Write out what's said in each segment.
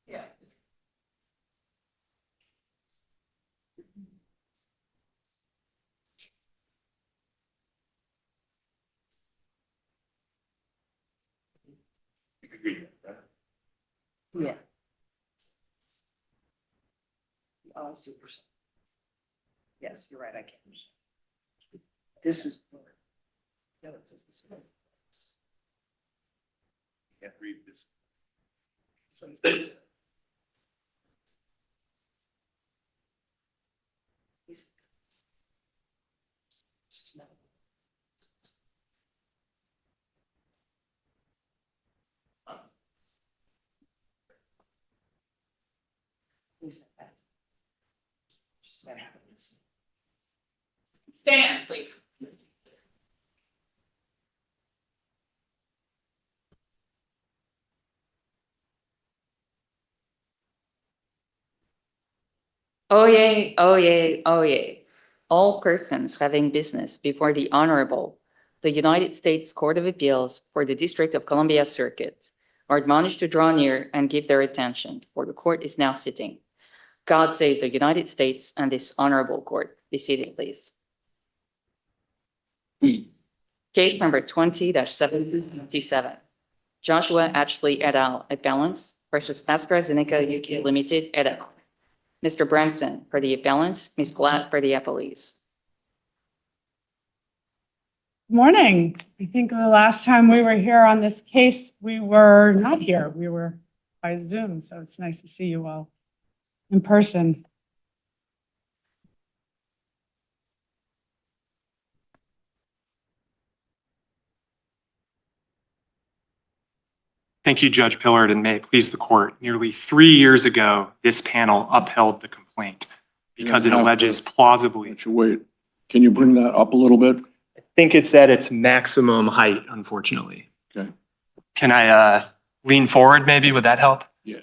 Yeah. You could read that, right? Yeah. Oh, I see what you're saying. Yes, you're right, I can't. This is. Yeah, it says this. Can't read this. Stand, please. Oyez, oyez, oyez. All persons having business before the Honorable, the United States Court of Appeals for the District of Columbia Circuit are admonished to draw near and give their attention, for the court is now sitting. God save the United States and this honorable court. Be seated, please. Case number 20-727. Joshua Atchley et al. Appellants versus AstraZeneca UK Limited et al. Mr. Branson for the appellants, Ms. Blatt for the appellees. Morning. I think the last time we were here on this case, we were not here. We were by Zoom, so it's nice to see you all in person. Thank you, Judge Pillard, and may it please the court. Nearly 3 years ago, this panel upheld the complaint because it alleges plausibly. Wait, can you bring that up a little bit? I think it's at its maximum height, unfortunately. Okay. Can I lean forward maybe? Would that help? Yeah.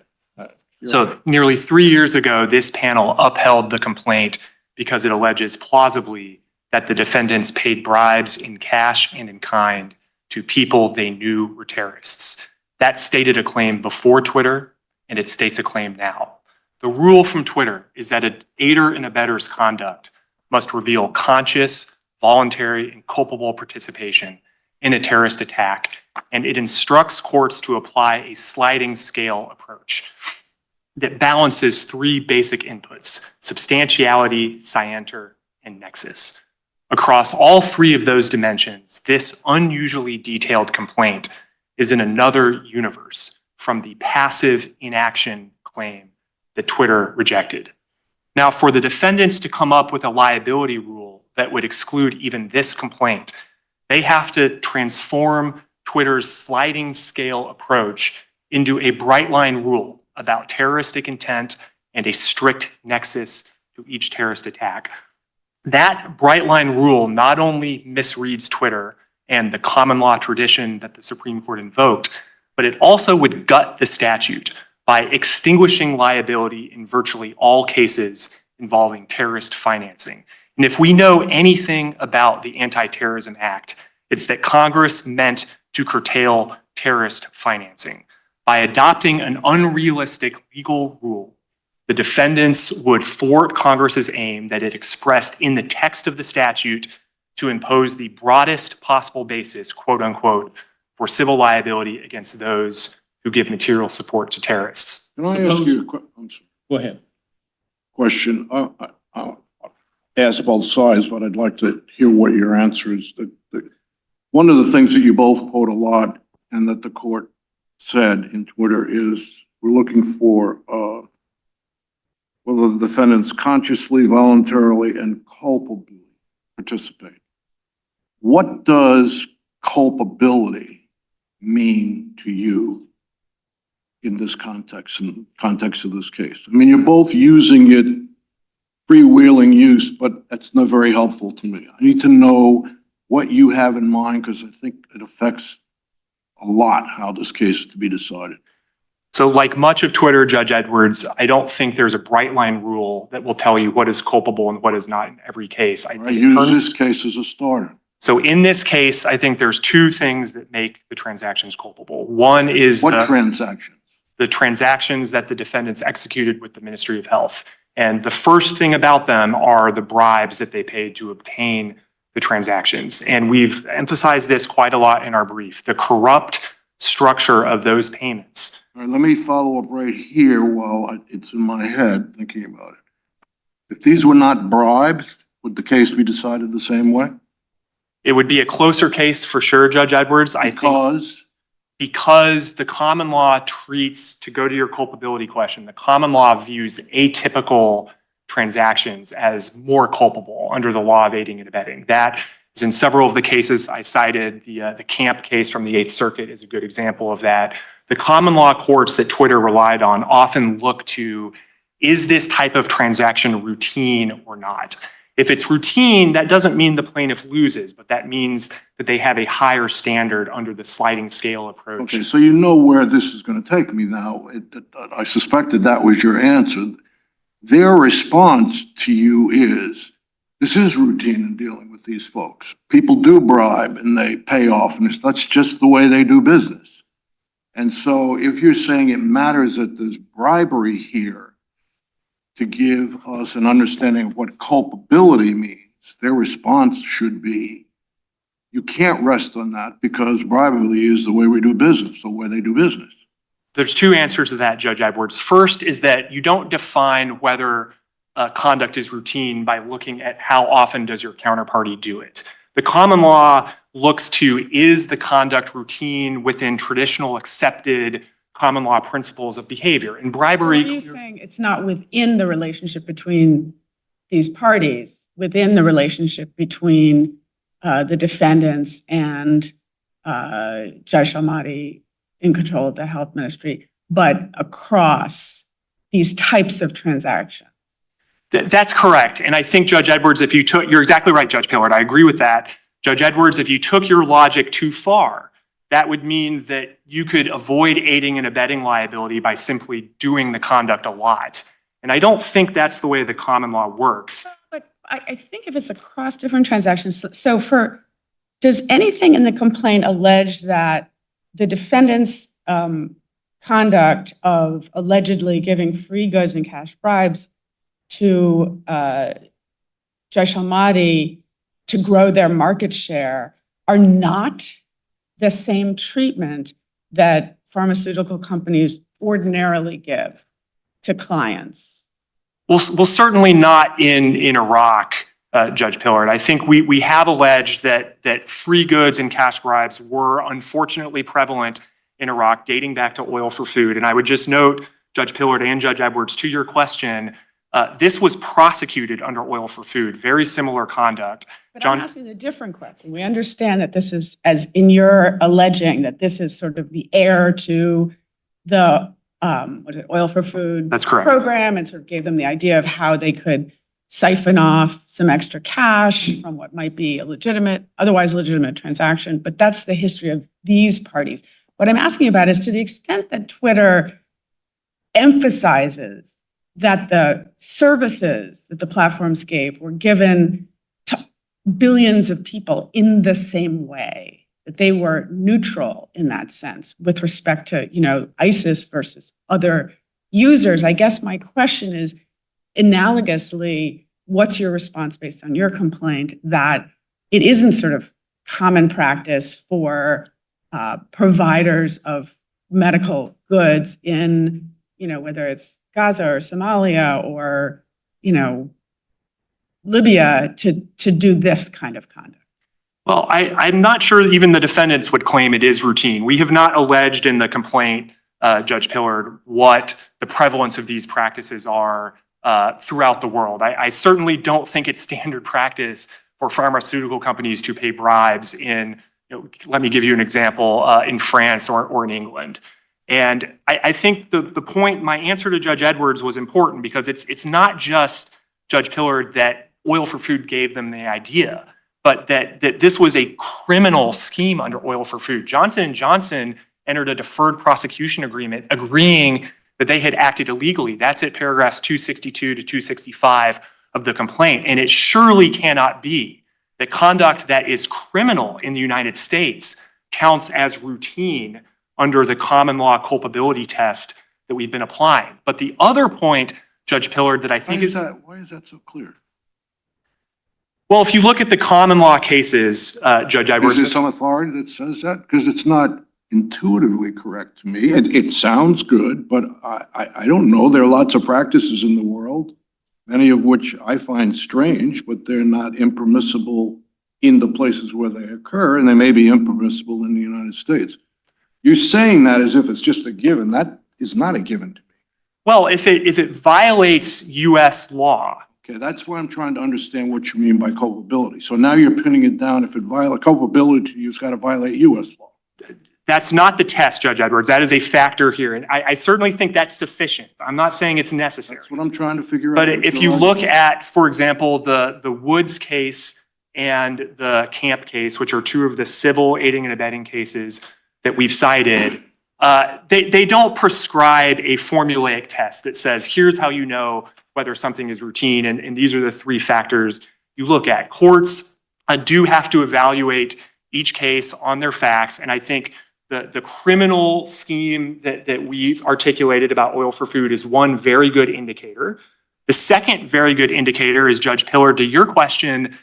So nearly 3 years ago, this panel upheld the complaint because it alleges plausibly that the defendants paid bribes in cash and in kind to people they knew were terrorists. That stated a claim before Twitter, and it states a claim now. The rule from Twitter is that an aider and abettor's conduct must reveal conscious, voluntary, and culpable participation in a terrorist attack, and it instructs courts to apply a sliding scale approach that balances three basic inputs: substantiality, scienter, and nexus. Across all three of those dimensions, this unusually detailed complaint is in another universe from the passive inaction claim that Twitter rejected. Now, for the defendants to come up with a liability rule that would exclude even this complaint, they have to transform Twitter's sliding scale approach into a bright line rule about terroristic intent and a strict nexus to each terrorist attack. That bright line rule not only misreads Twitter and the common law tradition that the Supreme Court invoked, but it also would gut the statute by extinguishing liability in virtually all cases involving terrorist financing. And if we know anything about the Anti-Terrorism Act, it's that Congress meant to curtail terrorist financing. By adopting an unrealistic legal rule, the defendants would thwart Congress's aim that it expressed in the text of the statute to impose the broadest possible basis, quote unquote, for civil liability against those who give material support to terrorists. Can I ask you a question? Go ahead. question. I'll ask both sides, but I'd like to hear what your answer is. One of the things that you both quote a lot and that the court said in Twitter is we're looking for whether the defendants consciously, voluntarily, and culpably participate. What does culpability mean to you in this context, in the context of this case? I mean, you're both using it, freewheeling use, but that's not very helpful to me. I need to know what you have in mind because I think it affects a lot how this case is to be decided. So like much of Twitter, Judge Edwards, I don't think there's a bright line rule that will tell you what is culpable and what is not in every case. I use this case as a starter. So in this case, I think there's two things that make the transactions culpable. One is What transactions? the transactions that the defendants executed with the Ministry of Health. And the first thing about them are the bribes that they paid to obtain the transactions. And we've emphasized this quite a lot in our brief, the corrupt structure of those payments. All right, let me follow up right here while it's in my head thinking about it. If these were not bribes, would the case be decided the same way? It would be a closer case for sure, Judge Edwards. I think because the common law treats, to go to your culpability question, the common law views atypical transactions as more culpable under the law of aiding and abetting. That is in several of the cases I cited. The Camp case from the Eighth Circuit is a good example of that. The common law courts that Twitter relied on often look to, is this type of transaction routine or not? If it's routine, that doesn't mean the plaintiff loses, but that means that they have a higher standard under the sliding scale approach. Okay, so you know where this is going to take me now. I suspected that was your answer. Their response to you is, this is routine in dealing with these folks. People do bribe and they pay off, and that's just the way they do business. And so if you're saying it matters that there's bribery here to give us an understanding of what culpability means, their response should be, you can't rest on that because bribery is the way we do business, the way they do business. There's two answers to that, Judge Edwards. First is that you don't define whether conduct is routine by looking at how often does your counterparty do it. The common law looks to, is the conduct routine within traditional accepted common law principles of behavior? And bribery— So are you saying it's not within the relationship between these parties, within the relationship between the defendants and Judge Almaty in control of the health ministry, but across these types of transactions? That's correct. And I think, Judge Edwards, if you took— you're exactly right, Judge Pillard. I agree with that. Judge Edwards, if you took your logic too far, that would mean that you could avoid aiding and abetting liability by simply doing the conduct a lot. And I don't think that's the way the common law works. But I think if it's across different transactions, does anything in the complaint allege that the defendant's conduct of allegedly giving free goods and cash bribes to Judge Almaty to grow their market share are not the same treatment that pharmaceutical companies ordinarily give to clients? Well, certainly not in Iraq, Judge Pillard. I think we have alleged that free goods and cash bribes were unfortunately prevalent in Iraq, dating back to oil for food. And I would just note, Judge Pillard and Judge Edwards, to your question, this was prosecuted under oil for food, very similar conduct. But I'm asking a different question. We understand that this is, as in your alleging, that this is sort of the heir to the oil for food— That's correct— program, and sort of gave them the idea of how they could siphon off some extra cash from what might be a otherwise legitimate transaction. But that's the history of these parties. What I'm asking about is, to the extent that Twitter emphasizes that the services that the platforms gave were given to billions of people in the same way, that they were neutral in that sense with respect to, ISIS versus other users. I guess my question is, analogously, what's your response based on your complaint that it isn't sort of common practice for providers of medical goods in, whether it's Gaza or Somalia or Libya to do this kind of conduct? Well, I'm not sure even the defendants would claim it is routine. We have not alleged in the complaint, Judge Pillard, what the prevalence of these practices are throughout the world. I certainly don't think it's standard practice for pharmaceutical companies to pay bribes in, let me give you an example, in France or in England. And I think the point, my answer to Judge Edwards was important because it's not just, Judge Pillard, that Oil for Food gave them the idea, but that this was a criminal scheme under Oil for Food. Johnson & Johnson entered a deferred prosecution agreement agreeing that they had acted illegally. That's at paragraphs 262 to 265 of the complaint. And it surely cannot be that conduct that is criminal in the United States counts as routine under the common law culpability test that we've been applying. But the other point, Judge Pillard, that I think why is that so clear? Well, if you look at the common law cases, Judge Edwards. Is there some authority that says that? Because it's not intuitively correct to me. It sounds good, but I don't know. There are lots of practices in the world, many of which I find strange, but they're not impermissible in the places where they occur, and they may be impermissible in the United States. You're saying that as if it's just a given. That is not a given to me. Well, if it violates U.S. law. Okay, that's why I'm trying to understand what you mean by culpability. So now you're pinning it down. If it violates culpability to you, it's got to violate U.S. law. That's not the test, Judge Edwards. That is a factor here. And I certainly think that's sufficient. I'm not saying it's necessary. That's what I'm trying to figure out. But if you look at, for example, the Woods case and the Camp case, which are two of the civil aiding and abetting cases that we've cited, they don't prescribe a formulaic test that says, here's how you know whether something is routine. And these are the three factors you look at. Courts do have to evaluate each case on their facts. And I think the criminal scheme that we articulated about Oil for Food is one very good indicator. The second very good indicator is, Judge Pillard, to your question,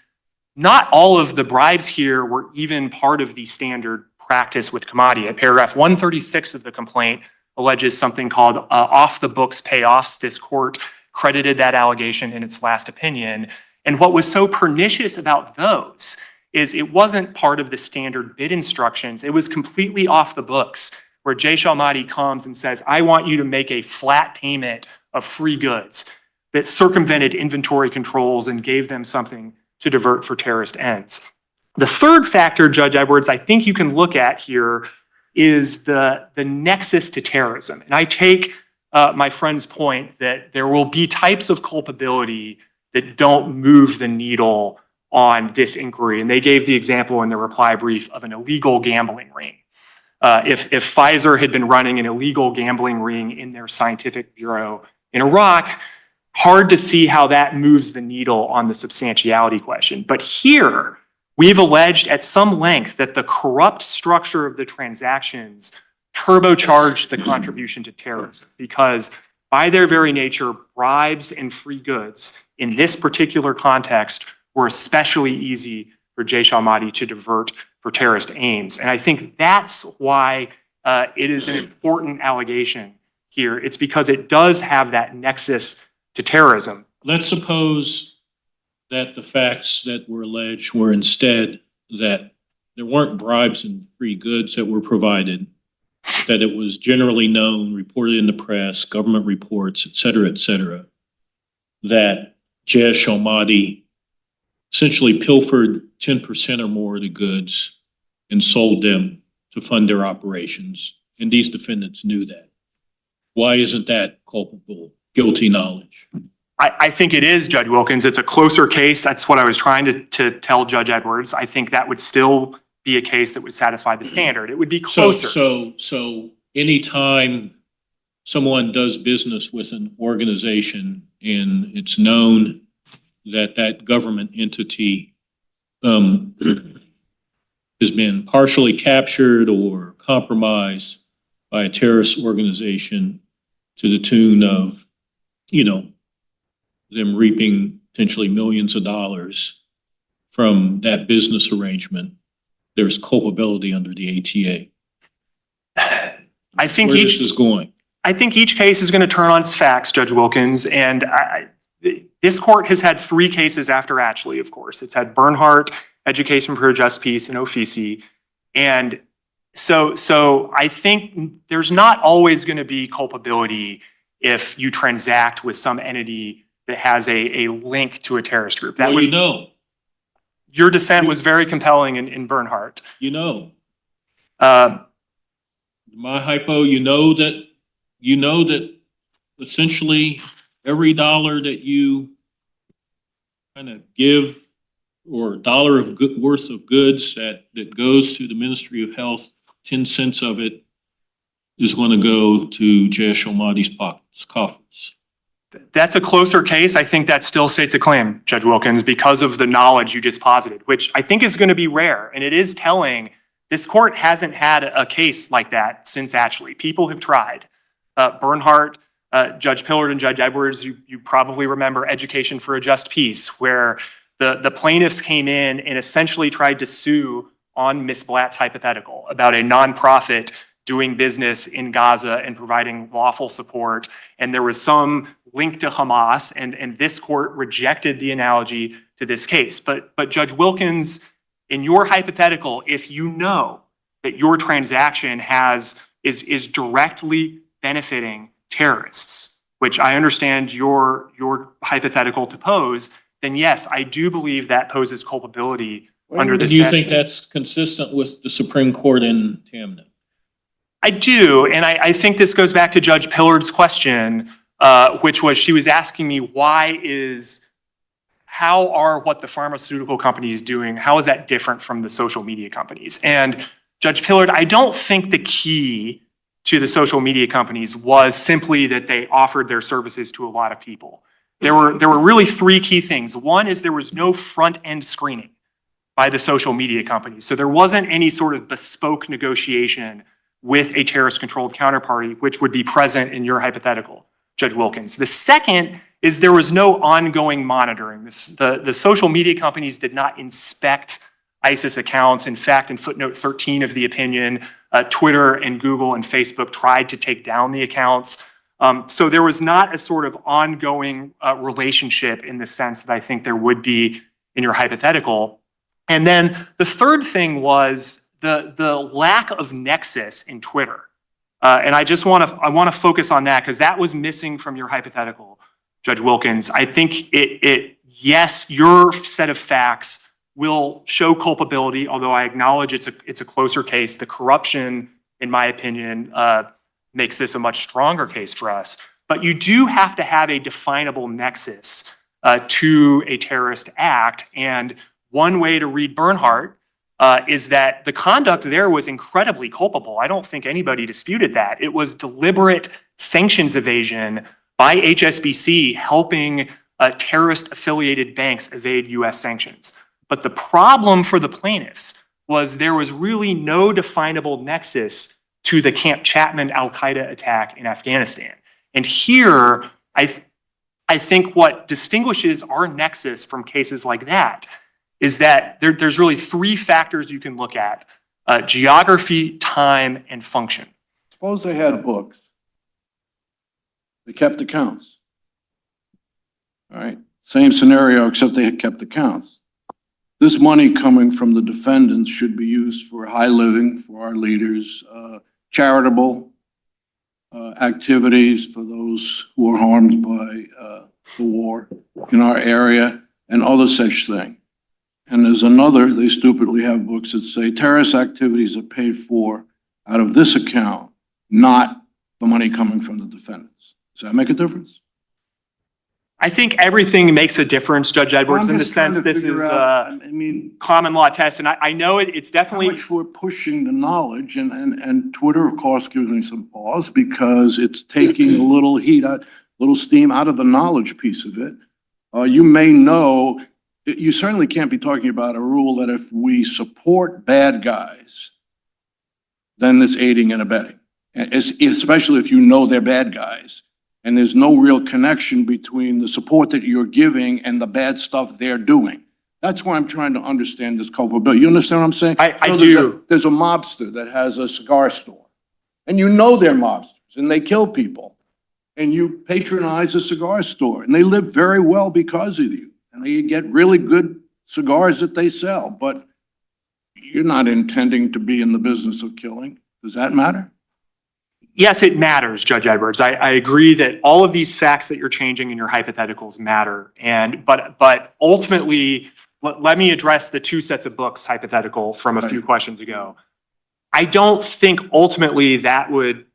not all of the bribes here were even part of the standard practice with commodity. At paragraph 136 of the complaint alleges something called off-the-books payoffs. This court credited that allegation in its last opinion. And what was so pernicious about those is it wasn't part of the standard bid instructions. It was completely off the books, where Jay Shalmati comes and says, I want you to make a flat payment of free goods that circumvented inventory controls and gave them something to divert for terrorist ends. The third factor, Judge Edwards, I think you can look at here is the nexus to terrorism. And I take my friend's point that there will be types of culpability that don't move the needle on this inquiry. And they gave the example in the reply brief of an illegal gambling ring. If Pfizer had been running an illegal gambling ring in their scientific bureau in Iraq, hard to see how that moves the needle on the substantiality question. But here, we've alleged at some length that the corrupt structure of the transactions turbocharged the contribution to terrorism, because by their very nature, bribes and free goods in this particular context were especially easy for Jay Shalmati to divert for terrorist aims. And I think that's why it is an important allegation here. It's because it does have that nexus to terrorism. Let's suppose that the facts that were alleged were instead that there weren't bribes and free goods that were provided, that it was generally known, reported in the press, government reports, et cetera, that Jay Shalmati essentially pilfered 10% or more of the goods and sold them to fund their operations. And these defendants knew that. Why isn't that culpable, guilty knowledge? I think it is, Judge Wilkins. It's a closer case. That's what I was trying to tell Judge Edwards. I think that would still be a case that would satisfy the standard. It would be closer. So anytime someone does business with an organization and it's known that that government entity has been partially captured or compromised by a terrorist organization to the tune of, them reaping potentially millions of dollars from that business arrangement, there's culpability under the ATA. I think where this is going. I think each case is going to turn on its facts, Judge Wilkins, and this court has had 3 cases after Atchley, of course. It's had Bernhardt, Education for a Just Peace, and Offici. And so I think there's not always going to be culpability if you transact with some entity that has a link to a terrorist group. That Well, was, you know, your dissent was very compelling in Bernhardt. you know, Uh, my hypo, you know that essentially every dollar that you kind of give or dollar of good worth of goods that goes to the Ministry of Health, 10 cents of it is going to go to Jaysh Almadi's pockets, coffers. That's a closer case. I think that still states a claim, Judge Wilkins, because of the knowledge you just posited, which I think is going to be rare. And it is telling, this court hasn't had a case like that since Atchley. People have tried. Bernhardt, Judge Pillard and Judge Edwards, you probably remember Education for a Just Peace, where the plaintiffs came in and essentially tried to sue on Ms. Blatt's hypothetical about a nonprofit doing business in Gaza and providing lawful support. And there was some link to Hamas, and this court rejected the analogy to this case. But Judge Wilkins, in your hypothetical, if you know that your transaction is directly benefiting terrorists, which I understand your hypothetical to pose, then yes, I do believe that poses culpability under the Do you statute. think that's consistent with the Supreme Court in Tamna? I do, and I think this goes back to Judge Pillard's question, which was, she was asking me, how are what the pharmaceutical companies doing, how is that different from the social media companies? And Judge Pillard, I don't think the key to the social media companies was simply that they offered their services to a lot of people. There were really 3 key things. One is there was no front-end screening by the social media companies. So there wasn't any sort of bespoke negotiation with a terrorist-controlled counterparty, which would be present in your hypothetical, Judge Wilkins. The second is there was no ongoing monitoring. The social media companies did not inspect ISIS accounts. In fact, in footnote 13 of the opinion, Twitter and Google and Facebook tried to take down the accounts. So there was not a sort of ongoing relationship in the sense that I think there would be in your hypothetical. And then the third thing was the lack of nexus in Twitter. And I want to focus on that because that was missing from your hypothetical, Judge Wilkins. I think yes, your set of facts will show culpability, although I acknowledge it's a closer case. The corruption, in my opinion, makes this a much stronger case for us. But you do have to have a definable nexus to a terrorist act. And one way to read Bernhardt is that the conduct there was incredibly culpable. I don't think anybody disputed that. It was deliberate sanctions evasion by HSBC helping terrorist-affiliated banks evade U.S. sanctions. But the problem for the plaintiffs was there was really no definable nexus to the Camp Chapman al-Qaeda attack in Afghanistan. And here, I think what distinguishes our nexus from cases like that is that there's really 3 factors you can look at: geography, time, and function. Suppose they had books. They kept accounts. All right, same scenario, except they had kept accounts. This money coming from the defendants should be used for high living for our leaders, charitable activities for those who are harmed by the war in our area, and other such thing. And there's another, they stupidly have books that say terrorist activities are paid for out of this account, not the money coming from the defendants. Does that make a difference? I think everything makes a difference, Judge Edwards, in the sense this is common law test. And I know it's definitely— how much we're pushing the knowledge, and Twitter, of course, gives me some pause because it's taking a little heat out, little steam out of the knowledge piece of it. You may know, you certainly can't be talking about a rule that if we support bad guys, then it's aiding and abetting, especially if you know they're bad guys. And there's no real connection between the support that you're giving and the bad stuff they're doing. That's why I'm trying to understand this culpability. You understand what I'm saying? I do. There's a mobster that has a cigar store, and you know they're mobsters, and they kill people. and you patronize a cigar store, and they live very well because of you, and they get really good cigars that they sell, but you're not intending to be in the business of killing. Does that matter? Yes, it matters, Judge Edwards. I agree that all of these facts that you're changing in your hypotheticals matter. But ultimately, let me address the two sets of books hypothetical from a few questions ago. I don't think ultimately that would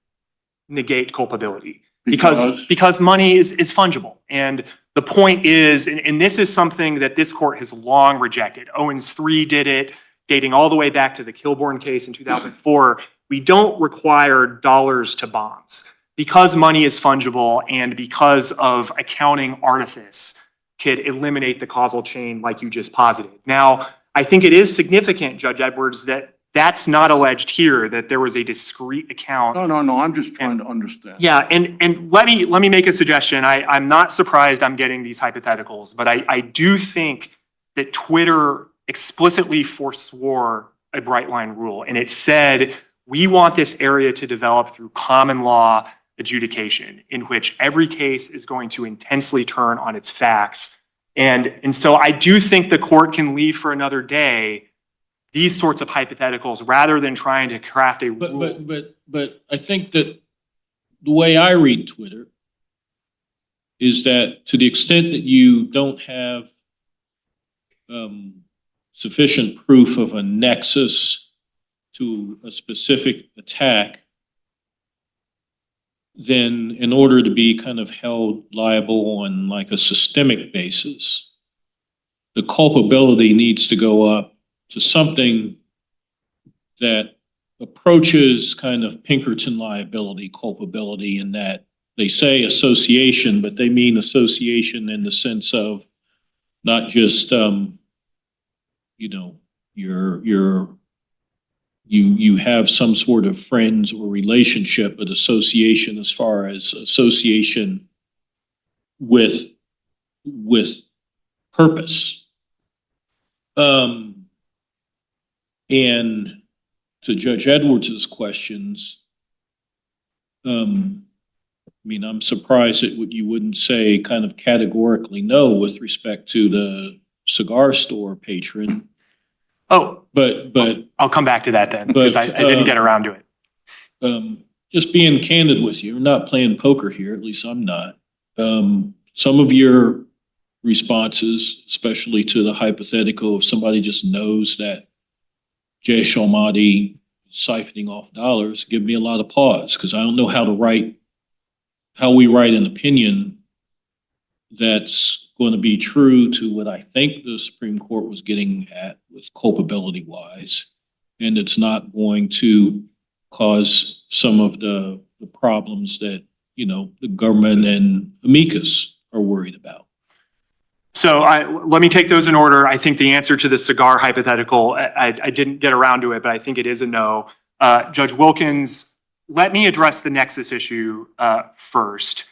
negate culpability because money is fungible. And the point is, and this is something that this court has long rejected. Owens 3 did it, dating all the way back to the Kilbourne case in 2004. We don't require dollars to bombs because money is fungible and because of accounting artifice could eliminate the causal chain like you just posited. Now, I think it is significant, Judge Edwards, that that's not alleged here, that there was a discrete account. No, I'm just trying to understand. Yeah, and let me make a suggestion. I'm not surprised I'm getting these hypotheticals, but I do think that Twitter explicitly forswore a bright line rule, and it said, we want this area to develop through common law adjudication, in which every case is going to intensely turn on its facts. And so I do think the court can leave for another day these sorts of hypotheticals rather than trying to craft a rule. But I think that the way I read Twitter is that to the extent that you don't have sufficient proof of a nexus to a specific attack, then in order to be kind of held liable on like a systemic basis, the culpability needs to go up to something that approaches kind of Pinkerton liability culpability, in that they say association, but they mean association in the sense of not just, you have some sort of friends or relationship, but association as far as association with purpose. And to Judge Edwards's questions, I'm surprised that you wouldn't say kind of categorically no with respect to the cigar store patron. Oh, but I'll come back to that then, because I didn't get around to it. Just being candid with you, we're not playing poker here, at least I'm not. Some of your responses, especially to the hypothetical, if somebody just knows that Jay Shalmati is siphoning off dollars, give me a lot of pause, because I don't know how we write an opinion that's going to be true to what I think the Supreme Court was getting at with culpability wise, and it's not going to cause some of the problems that, the government and amicus are worried about. So let me take those in order. I think the answer to the cigar hypothetical, I didn't get around to it, but I think it is a no. Judge Wilkins, let me address the nexus issue first,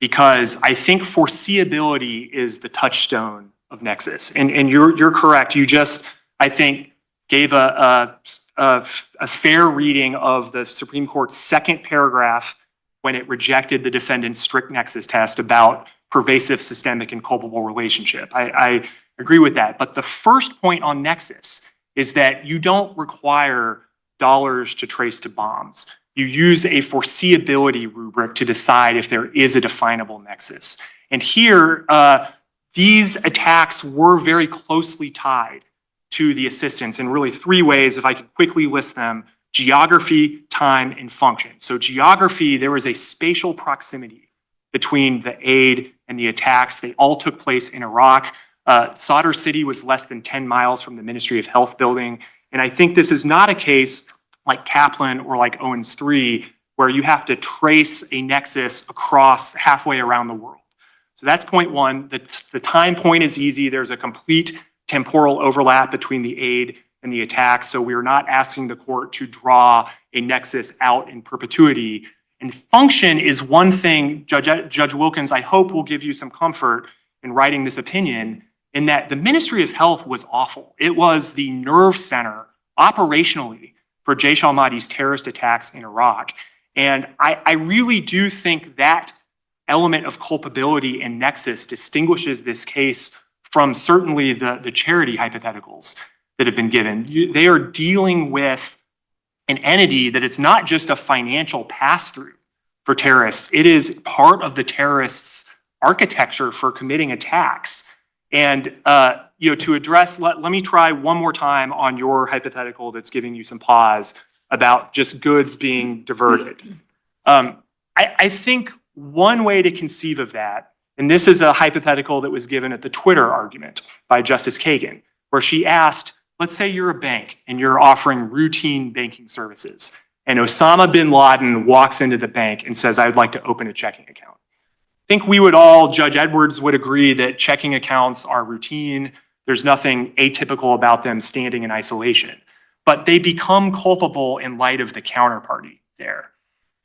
because I think foreseeability is the touchstone of nexus. And you're correct. You just, I think, gave a fair reading of the Supreme Court's second paragraph when it rejected the defendant's strict nexus test about pervasive, systemic, and culpable relationship. I agree with that. But the first point on nexus is that you don't require dollars to trace to bombs. You use a foreseeability rubric to decide if there is a definable nexus. And here, these attacks were very closely tied to the assistance in really three ways, if I could quickly list them: geography, time, and function. So geography, there was a spatial proximity between the aid and the attacks. They all took place in Iraq. Sadr City was less than 10 miles from the Ministry of Health building. And I think this is not a case like Kaplan or like Owens 3, where you have to trace a nexus across halfway around the world. So that's point one. The time point is easy. There's a complete temporal overlap between the aid and the attack. So we're not asking the court to draw a nexus out in perpetuity. And function is one thing, Judge Wilkins, I hope will give you some comfort in writing this opinion, in that the Ministry of Health was awful. It was the nerve center operationally for Jaysh al-Mahdi's terrorist attacks in Iraq. And I really do think that element of culpability and nexus distinguishes this case from certainly the charity hypotheticals that have been given. They are dealing with an entity that is not just a financial pass-through for terrorists. It is part of the terrorists' architecture for committing attacks. And to address, let me try one more time on your hypothetical that's giving you some pause about just goods being diverted. I think one way to conceive of that, and this is a hypothetical that was given at the Twitter argument by Justice Kagan, where she asked, let's say you're a bank and you're offering routine banking services, and Osama bin Laden walks into the bank and says, I'd like to open a checking account. I think we would all, Judge Edwards would agree that checking accounts are routine. There's nothing atypical about them standing in isolation, but they become culpable in light of the counterparty there.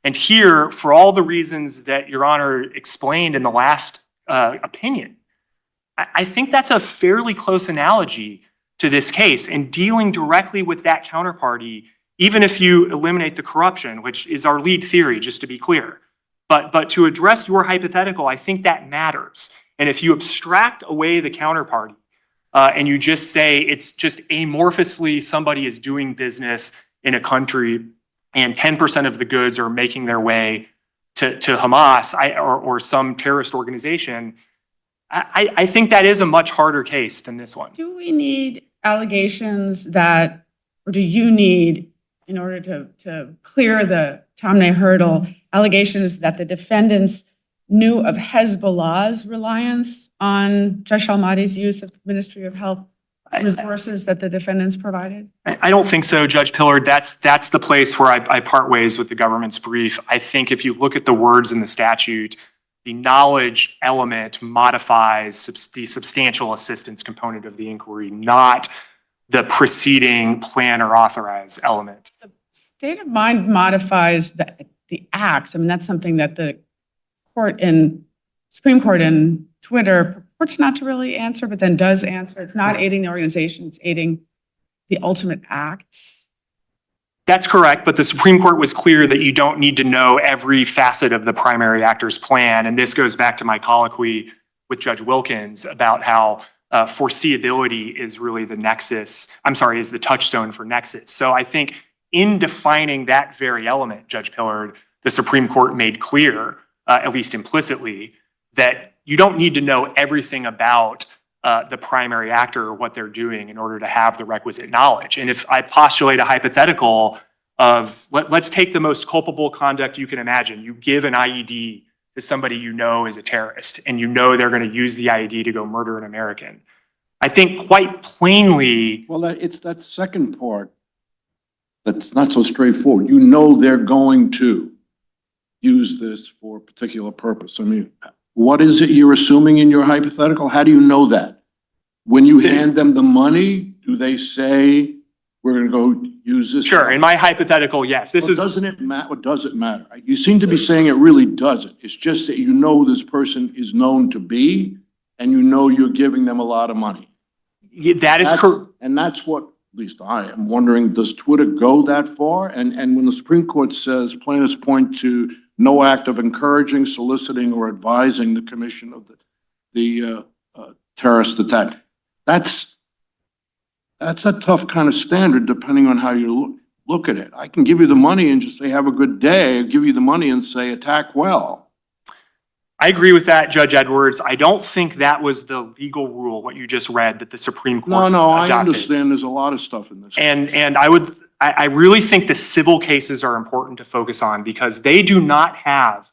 And here, for all the reasons that Your Honor explained in the last opinion, I think that's a fairly close analogy to this case, and dealing directly with that counterparty, even if you eliminate the corruption, which is our lead theory, just to be clear. But to address your hypothetical, I think that matters. And if you abstract away the counterparty and you just say it's just amorphously somebody is doing business in a country and 10% of the goods are making their way to Hamas or some terrorist organization, I think that is a much harder case than this one. Do we need allegations that, or do you need, in order to clear the Tamne hurdle, allegations that the defendants knew of Hezbollah's reliance on Jaish al-Mahdi's use of Ministry of Health resources that the defendants provided? I don't think so, Judge Pillard. That's the place where I part ways with the government's brief. I think if you look at the words in the statute, the knowledge element modifies the substantial assistance component of the inquiry, not the preceding plan or authorize element. The state of mind modifies the acts. I mean, that's something that the Supreme Court in Twitter purports not to really answer, but then does answer. It's not aiding the organization, it's aiding the ultimate acts. That's correct, but the Supreme Court was clear that you don't need to know every facet of the primary actor's plan. And this goes back to my colloquy with Judge Wilkins about how foreseeability is really the is the touchstone for nexus. So I think in defining that very element, Judge Pillard, the Supreme Court made clear, at least implicitly, that you don't need to know everything about the primary actor or what they're doing in order to have the requisite knowledge. And if I postulate a hypothetical of, let's take the most culpable conduct you can imagine. You give an IED to somebody you know is a terrorist, and you know they're going to use the IED to go murder an American. I think quite plainly... Well, it's that second part that's not so straightforward. You know they're going to use this for a particular purpose. I mean, what is it you're assuming in your hypothetical? How do you know that? When you hand them the money, do they say, we're going to go use this? Sure, in my hypothetical, yes. Doesn't it matter? What does it matter? You seem to be saying it really doesn't. It's just that you know this person is known to be, and you know you're giving them a lot of money. That is correct. And that's what, at least I am wondering, does Twitter go that far? And when the Supreme Court says plaintiffs point to no act of encouraging, soliciting, or advising the commission of the terrorist attack, that's a tough kind of standard depending on how you look at it. I can give you the money and just say, have a good day. I'll give you the money and say, attack well. I agree with that, Judge Edwards. I don't think that was the legal rule, what you just read, that the Supreme Court No, I adopted. understand there's a lot of stuff in this. And I really think the civil cases are important to focus on because they do not have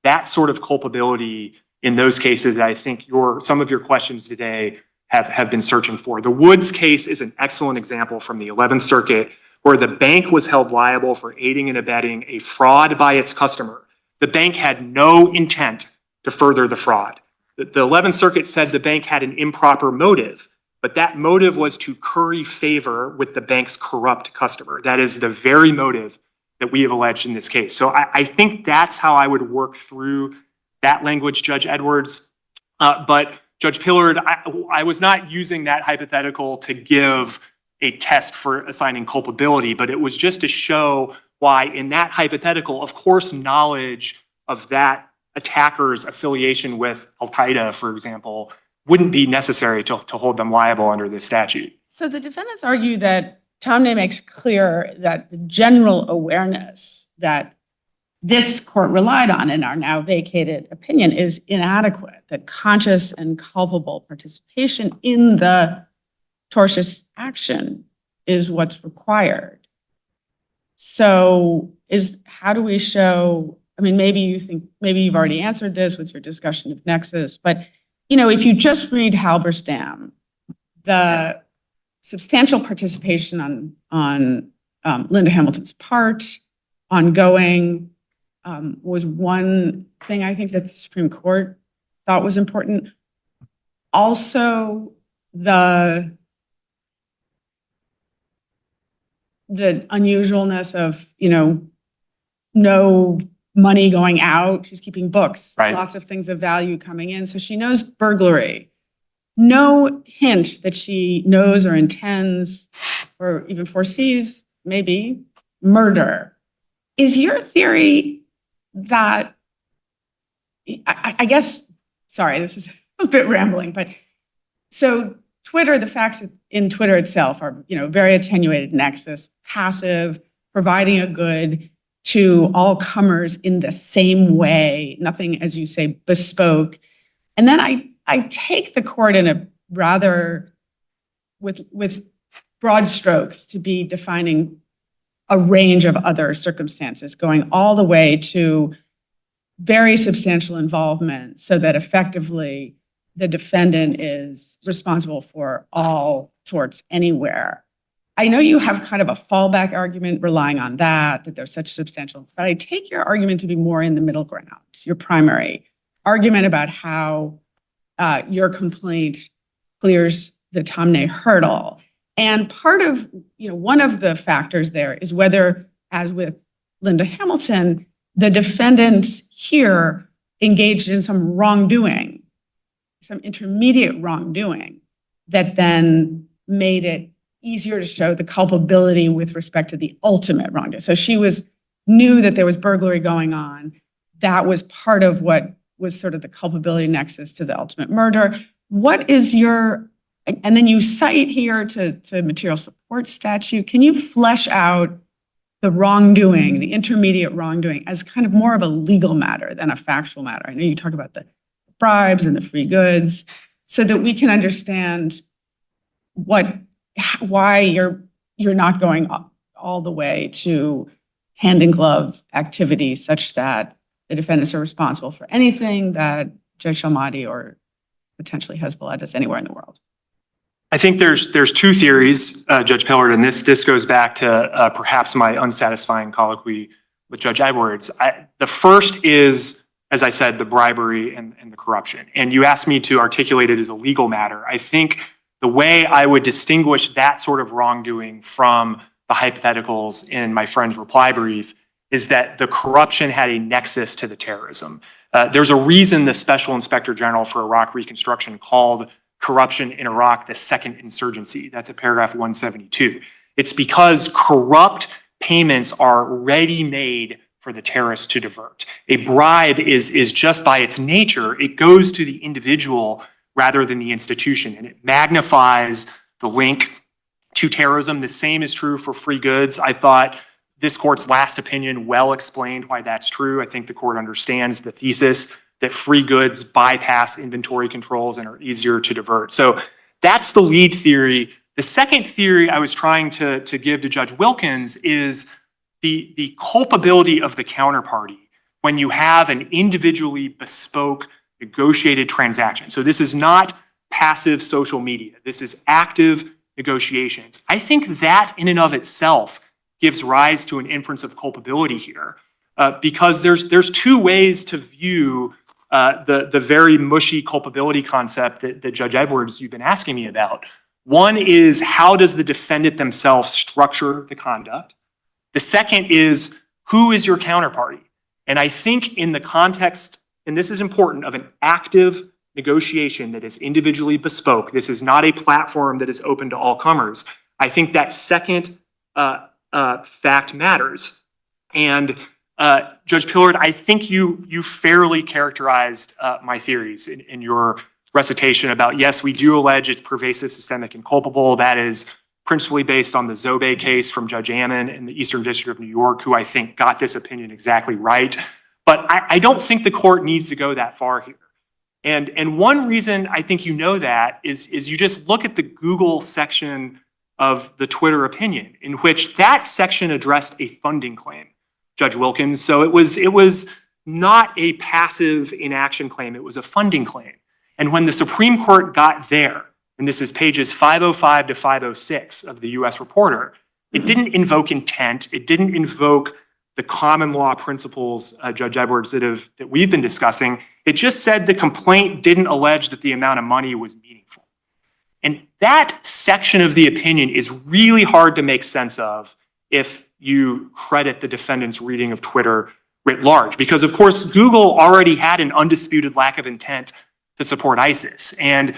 that sort of culpability in those cases that I think some of your questions today have been searching for. The Woods case is an excellent example from the 11th Circuit where the bank was held liable for aiding and abetting a fraud by its customer. The bank had no intent to further the fraud. The 11th Circuit said the bank had an improper motive, but that motive was to curry favor with the bank's corrupt customer. That is the very motive that we have alleged in this case. So I think that's how I would work through that language, Judge Edwards. But Judge Pillard, I was not using that hypothetical to give a test for assigning culpability, but it was just to show why in that hypothetical, of course, knowledge of that attacker's affiliation with Al-Qaeda, for example, wouldn't be necessary to hold them liable under this statute. So the defendants argue that Tomney makes clear that the general awareness that this court relied on in our now vacated opinion is inadequate, that conscious and culpable participation in the tortious action is what's required. So how do we show, I mean, maybe you've already answered this with your discussion of nexus, but if you just read Halberstam, the substantial participation on Linda Hamilton's part, ongoing, was one thing I think that the Supreme Court thought was important. Also, the unusualness of, no money going out. She's keeping books, Right. Lots of things of value coming in. So she knows burglary. No hint that she knows or intends or even foresees, maybe, murder. Is your theory that, I guess, sorry, this is a bit rambling, but so Twitter, the facts in Twitter itself are, very attenuated nexus, passive, providing a good to all comers in the same way, nothing, as you say, bespoke. And then I take the court in a rather, with broad strokes, to be defining a range of other circumstances, going all the way to very substantial involvement so that effectively the defendant is responsible for all torts anywhere. I know you have kind of a fallback argument relying on that there's such substantial, but I take your argument to be more in the middle ground, your primary argument about how your complaint clears the Tomney hurdle. And part of, one of the factors there is whether, as with Linda Hamilton, the defendants here engaged in some wrongdoing, some intermediate wrongdoing that then made it easier to show the culpability with respect to the ultimate wrongdoing. So she knew that there was burglary going on. That was part of what was sort of the culpability nexus to the ultimate murder. What is and then you cite here to material support statute. Can you flesh out the wrongdoing, the intermediate wrongdoing, as kind of more of a legal matter than a factual matter? I know you talk about the bribes and the free goods, so that we can understand why you're not going all the way to hand in glove activity such that the defendants are responsible for anything that Judge Shalmati or potentially Hezbollah does anywhere in the world. I think there's two theories, Judge Pillard, and this goes back to perhaps my unsatisfying colloquy with Judge Edwards. The first is, as I said, the bribery and the corruption. And you asked me to articulate it as a legal matter. I think the way I would distinguish that sort of wrongdoing from the hypotheticals in my friend's reply brief is that the corruption had a nexus to the terrorism. There's a reason the Special Inspector General for Iraq Reconstruction called corruption in Iraq the second insurgency. That's at paragraph 172. It's because corrupt payments are ready-made for the terrorists to divert. A bribe is just by its nature, it goes to the individual rather than the institution, and it magnifies the link to terrorism. The same is true for free goods. I thought this court's last opinion well explained why that's true. I think the court understands the thesis that free goods bypass inventory controls and are easier to divert. So that's the lead theory. The second theory I was trying to give to Judge Wilkins is the culpability of the counterparty when you have an individually bespoke negotiated transaction. So this is not passive social media. This is active negotiations. I think that in and of itself gives rise to an inference of culpability here, because there's two ways to view the very mushy culpability concept that Judge Edwards, you've been asking me about. One is, how does the defendant themselves structure the conduct? The second is, who is your counterparty? And I think in the context, and this is important, of an active negotiation that is individually bespoke, this is not a platform that is open to all comers, I think that second fact matters. And Judge Pillard, I think you fairly characterized my theories in your recitation about, yes, we do allege it's pervasive, systemic, and culpable. That is principally based on the Zobe case from Judge Ammon in the Eastern District of New York, who I think got this opinion exactly right. But I don't think the court needs to go that far here. And one reason I think you know that is you just look at the Google section of the Twitter opinion, in which that section addressed a funding claim, Judge Wilkins. So it was not a passive inaction claim, it was a funding claim. And when the Supreme Court got there, and this is pages 505 to 506 of the US Reporter, it didn't invoke intent, it didn't invoke the common law principles, Judge Edwards, that we've been discussing. It just said the complaint didn't allege that the amount of money was meaningful. And that section of the opinion is really hard to make sense of if you credit the defendant's reading of Twitter writ large, because of course Google already had an undisputed lack of intent to support ISIS. And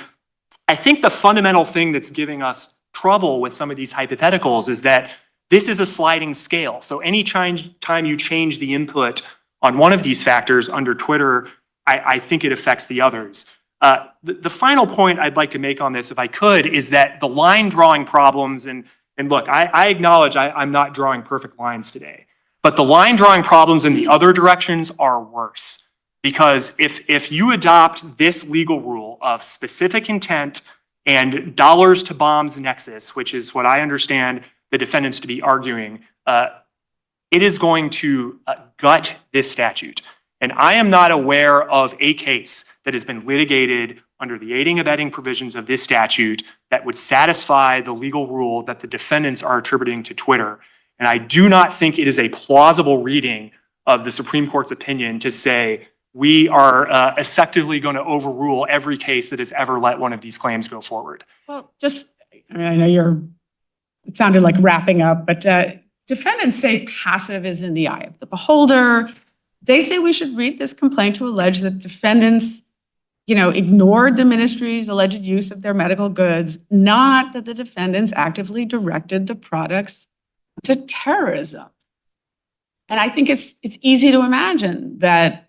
I think the fundamental thing that's giving us trouble with some of these hypotheticals is that this is a sliding scale. So any time you change the input on one of these factors under Twitter, I think it affects the others. The final point I'd like to make on this, if I could, is that the line drawing problems, and look, I acknowledge I'm not drawing perfect lines today, but the line drawing problems in the other directions are worse. Because if you adopt this legal rule of specific intent and dollars to bombs nexus, which is what I understand the defendants to be arguing, it is going to gut this statute. And I am not aware of a case that has been litigated under the aiding and abetting provisions of this statute that would satisfy the legal rule that the defendants are attributing to Twitter. And I do not think it is a plausible reading of the Supreme Court's opinion to say we are effectively going to overrule every case that has ever let one of these claims go forward. Well, I know it sounded like wrapping up, but defendants say passive is in the eye of the beholder. They say we should read this complaint to allege that defendants, ignored the ministry's alleged use of their medical goods, not that the defendants actively directed the products to terrorism. And I think it's easy to imagine that,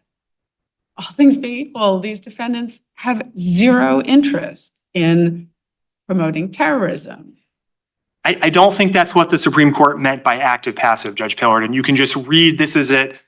all things being equal, these defendants have zero interest in promoting terrorism. I don't think that's what the Supreme Court meant by active passive, Judge Pillard. And you can just read, this is at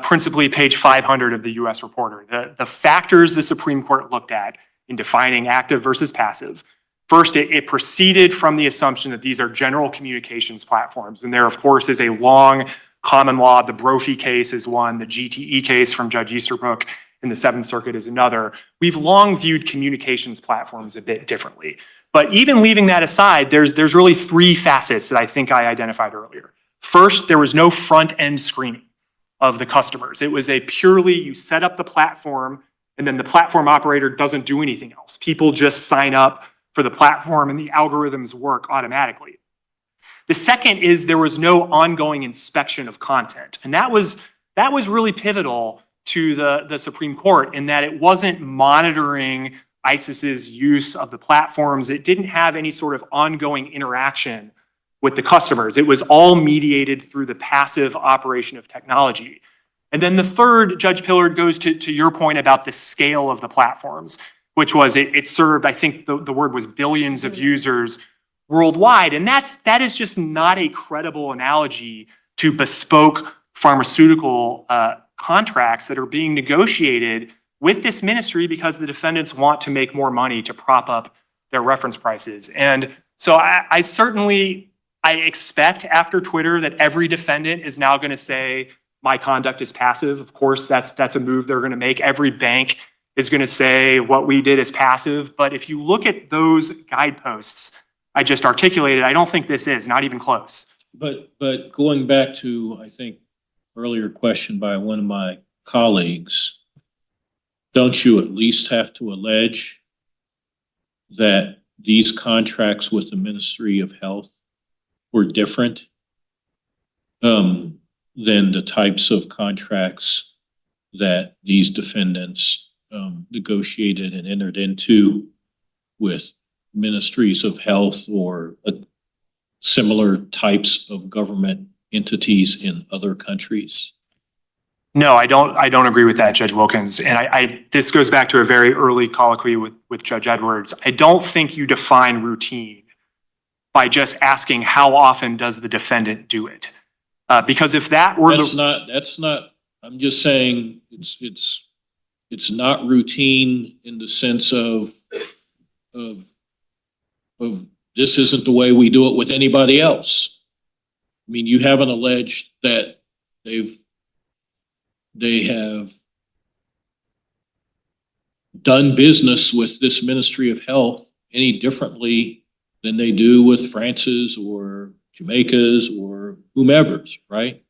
principally page 500 of the US Reporter. The factors the Supreme Court looked at in defining active versus passive. First, it proceeded from the assumption that these are general communications platforms. And there, of course, is a long common law. The Brophy case is one. The GTE case from Judge Easterbrook in the Seventh Circuit is another. We've long viewed communications platforms a bit differently. But even leaving that aside, there's really three facets that I think I identified earlier. First, there was no front-end screening of the customers. It was a purely, you set up the platform and then the platform operator doesn't do anything else. People just sign up for the platform and the algorithms work automatically. The second is there was no ongoing inspection of content. And that was really pivotal to the Supreme Court in that it wasn't monitoring ISIS's use of the platforms. It didn't have any sort of ongoing interaction with the customers. It was all mediated through the passive operation of technology. And then the third, Judge Pillard, goes to your point about the scale of the platforms, which was it served, I think the word was billions of users worldwide. And that is just not a credible analogy to bespoke pharmaceutical contracts that are being negotiated with this ministry because the defendants want to make more money to prop up their reference prices. And so I expect after Twitter that every defendant is now going to say my conduct is passive. Of course, that's a move they're going to make. Every bank is going to say what we did is passive. But if you look at those guideposts I just articulated, I don't think this is, not even close. But going back to, I think, earlier question by one of my colleagues, don't you at least have to allege that these contracts with the Ministry of Health were different than the types of contracts that these defendants negotiated and entered into with ministries of health or similar types of government entities in other countries? No, I don't agree with that, Judge Wilkins. And this goes back to a very early colloquy with Judge Edwards. I don't think you define routine by just asking how often does the defendant do it. Because if that were That's not, I'm just saying it's not routine in the sense of this isn't the way we do it with anybody else. I mean, you haven't alleged that they have done business with this Ministry of Health any differently than they do with France's or Jamaica's or whomever's, right?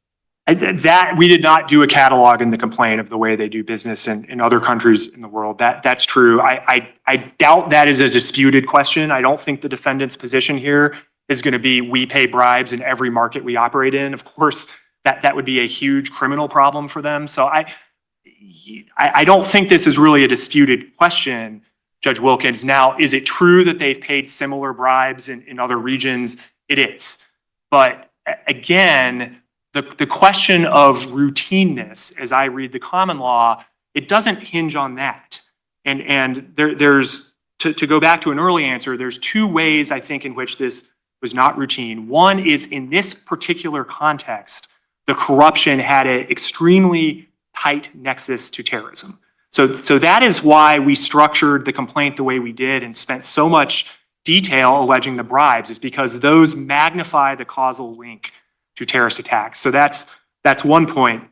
that we did not do a catalog in the complaint of the way they do business in other countries in the world. That's true. I doubt that is a disputed question. I don't think the defendant's position here is going to be we pay bribes in every market we operate in. Of course, that would be a huge criminal problem for them. So I don't think this is really a disputed question, Judge Wilkins. Now, is it true that they've paid similar bribes in other regions? It is. But again, the question of routineness, as I read the common law, it doesn't hinge on that. And there's, to go back to an early answer, there's two ways I think in which this was not routine. One is in this particular context, the corruption had an extremely tight nexus to terrorism. So that is why we structured the complaint the way we did and spent so much detail alleging the bribes, is because those magnify the causal link to terrorist attacks. So that's one point.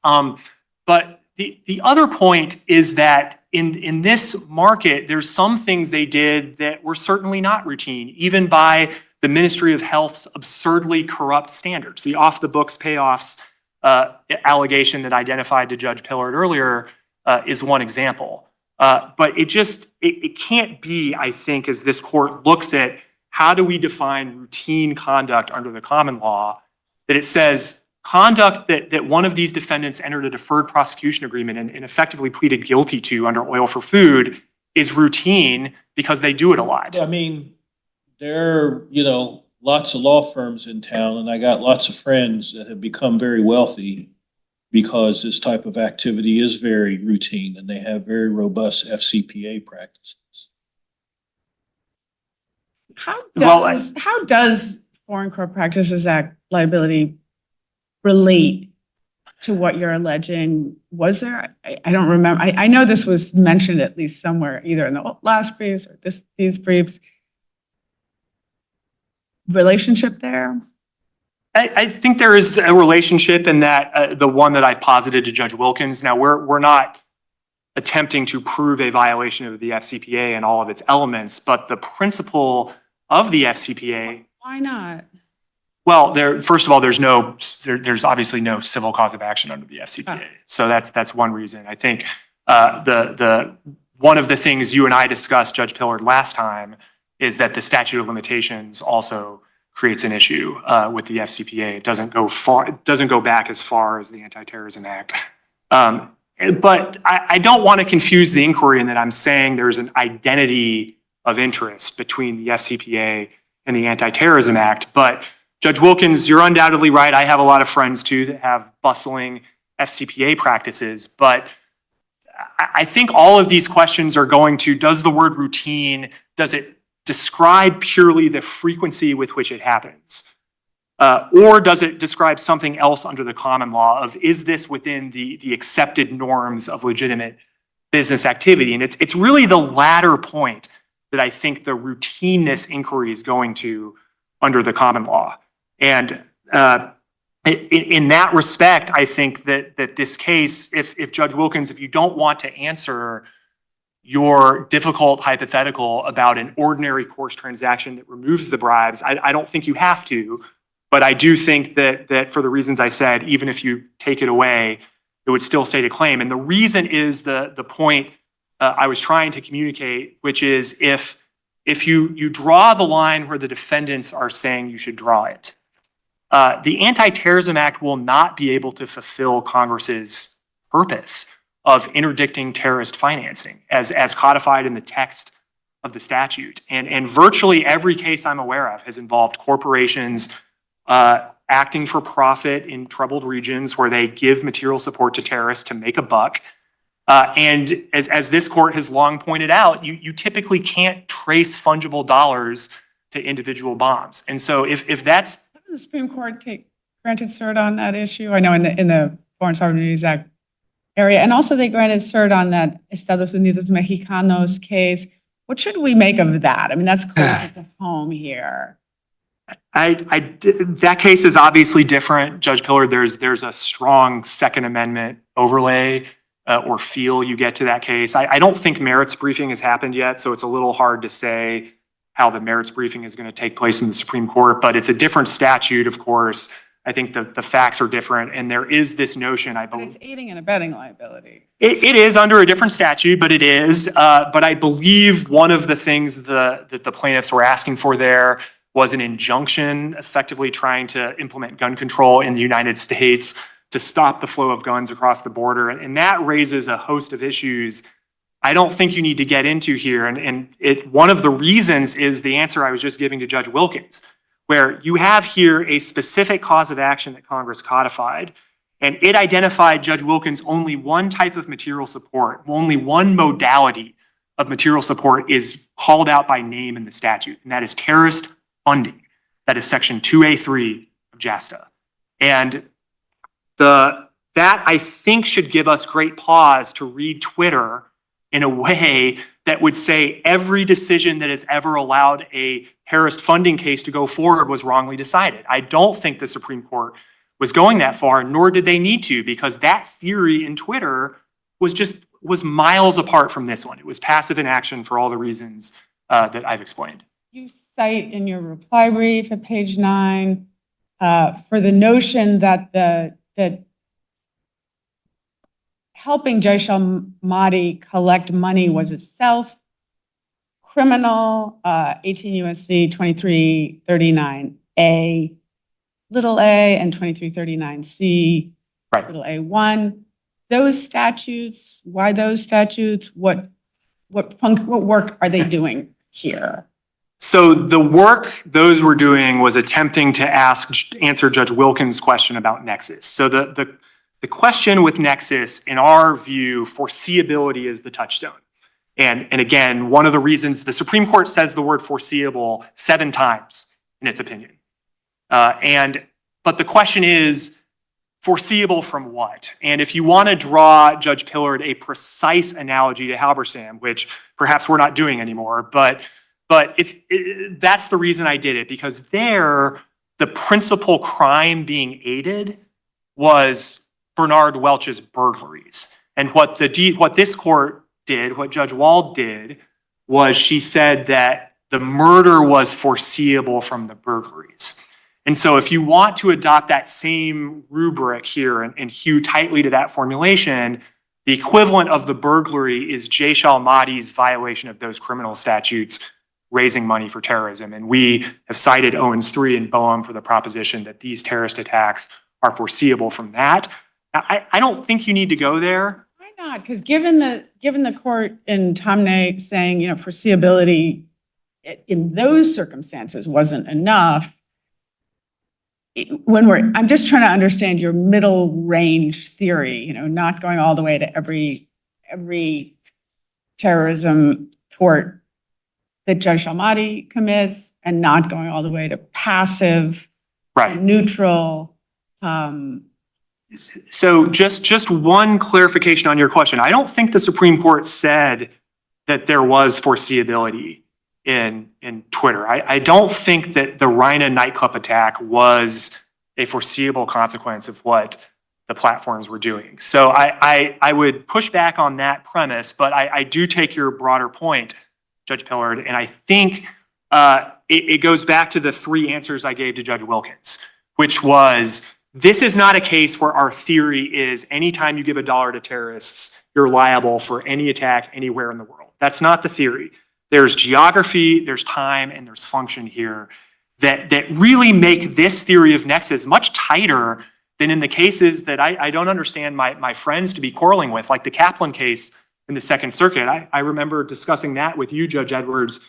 But the other point is that in this market, there's some things they did that were certainly not routine, even by the Ministry of Health's absurdly corrupt standards. The off-the-books payoffs allegation that identified to Judge Pillard earlier is one example. But it can't be, I think, as this court looks at how do we define routine conduct under the common law, that it says conduct that one of these defendants entered a deferred prosecution agreement and effectively pleaded guilty to under Oil for Food is routine because they do it a lot. I mean, there are, lots of law firms in town, and I got lots of friends that have become very wealthy because this type of activity is very routine and they have very robust FCPA practices. How does Foreign Corrupt Practices Act liability relate to what you're alleging? Was there, I don't remember. I know this was mentioned at least somewhere, either in the last briefs or these briefs. Relationship there? I think there is a relationship in that the one that I've posited to Judge Wilkins. Now, we're not attempting to prove a violation of the FCPA and all of its elements, but the principle of the FCPA. Why not? Well, first of all, there's obviously no civil cause of action under the FCPA. So that's one reason. I think one of the things you and I discussed, Judge Pillard, last time is that the statute of limitations also creates an issue with the FCPA. It doesn't go back as far as the Anti-Terrorism Act. But I don't want to confuse the inquiry in that I'm saying there's an identity of interest between the FCPA and the Anti-Terrorism Act. But Judge Wilkins, you're undoubtedly right. I have a lot of friends too that have bustling FCPA practices. But I think all of these questions are going to, does the word routine, does it describe purely the frequency with which it happens? Or does it describe something else under the common law of, is this within the accepted norms of legitimate business activity? And it's really the latter point that I think the routineness inquiry is going to under the common law. And in that respect, I think that this case, if Judge Wilkins, if you don't want to answer your difficult hypothetical about an ordinary course transaction that removes the bribes, I don't think you have to. But I do think that for the reasons I said, even if you take it away, it would still state a claim. And the reason is the point I was trying to communicate, which is if you draw the line where the defendants are saying you should draw it, the Anti-Terrorism Act will not be able to fulfill Congress's purpose of interdicting terrorist financing as codified in the text of the statute. And virtually every case I'm aware of has involved corporations acting for profit in troubled regions where they give material support to terrorists to make a buck. And as this court has long pointed out, you typically can't trace fungible dollars to individual bombs. And so if that's... Didn't the Supreme Court granted cert on that issue? I know in the Foreign Sovereign Immunities Act area, and also they granted cert on that Estados Unidos Mexicanos case. What should we make of that? I mean, that's closer to home here. That case is obviously different, Judge Pillard. There's a strong Second Amendment overlay or feel you get to that case. I don't think merits briefing has happened yet, so it's a little hard to say how the merits briefing is going to take place in the Supreme Court, but it's a different statute, of course. I think the facts are different, and there is this notion, I But believe. it's aiding and abetting liability. It is under a different statute, but it is. But I believe one of the things that the plaintiffs were asking for there was an injunction, effectively trying to implement gun control in the United States to stop the flow of guns across the border. And that raises a host of issues I don't think you need to get into here. And one of the reasons is the answer I was just giving to Judge Wilkins, where you have here a specific cause of action that Congress codified, and it identified, Judge Wilkins, only one type of material support, only one modality of material support is called out by name in the statute, and that is terrorist funding. That is Section 2A3 of JASTA. And that I think should give us great pause to read Twitter in a way that would say every decision that has ever allowed a terrorist funding case to go forward was wrongly decided. I don't think the Supreme Court was going that far, nor did they need to, because that theory in Twitter was miles apart from this one. It was passive inaction for all the reasons that I've explained. You cite in your reply brief at page 9 for the notion that helping Jaish al-Mahdi collect money was itself criminal, 18 USC 2339A little a and 2339C Right. little a1. Those statutes, why those statutes? What work are they doing here? So the work those were doing was attempting to answer Judge Wilkins' question about nexus. So the question with nexus, in our view, foreseeability is the touchstone. And again, one of the reasons the Supreme Court says the word foreseeable 7 times in its opinion. But the question is, foreseeable from what? And if you want to draw, Judge Pillard, a precise analogy to Halberstam, which perhaps we're not doing anymore, but that's the reason I did it, because there, the principal crime being aided was Bernard Welch's burglaries. And what this court did, what Judge Wald did, was she said that the murder was foreseeable from the burglaries. And so if you want to adopt that same rubric here and hew tightly to that formulation, the equivalent of the burglary is Jaish al-Mahdi's violation of those criminal statutes, raising money for terrorism. And we have cited Owens 3 and Boehm for the proposition that these terrorist attacks are foreseeable from that. I don't think you need to go there. Why not? Because given the court in Tomney saying, foreseeability in those circumstances wasn't enough, I'm just trying to understand your middle range theory, not going all the way to every terrorism tort that Jaish al-Mahdi commits, and not going all the way to passive, Right. neutral. So just one clarification on your question. I don't think the Supreme Court said that there was foreseeability in Twitter. I don't think that the Rhina nightclub attack was a foreseeable consequence of what the platforms were doing. So I would push back on that premise, but I do take your broader point, Judge Pillard, and I think it goes back to the 3 answers I gave to Judge Wilkins, which was, this is not a case where our theory is anytime you give $1 to terrorists, you're liable for any attack anywhere in the world. That's not the theory. There's geography, there's time, and there's function here that really make this theory of nexus much tighter than in the cases that I don't understand my friends to be quarreling with, like the Kaplan case in the Second Circuit. I remember discussing that with you, Judge Edwards,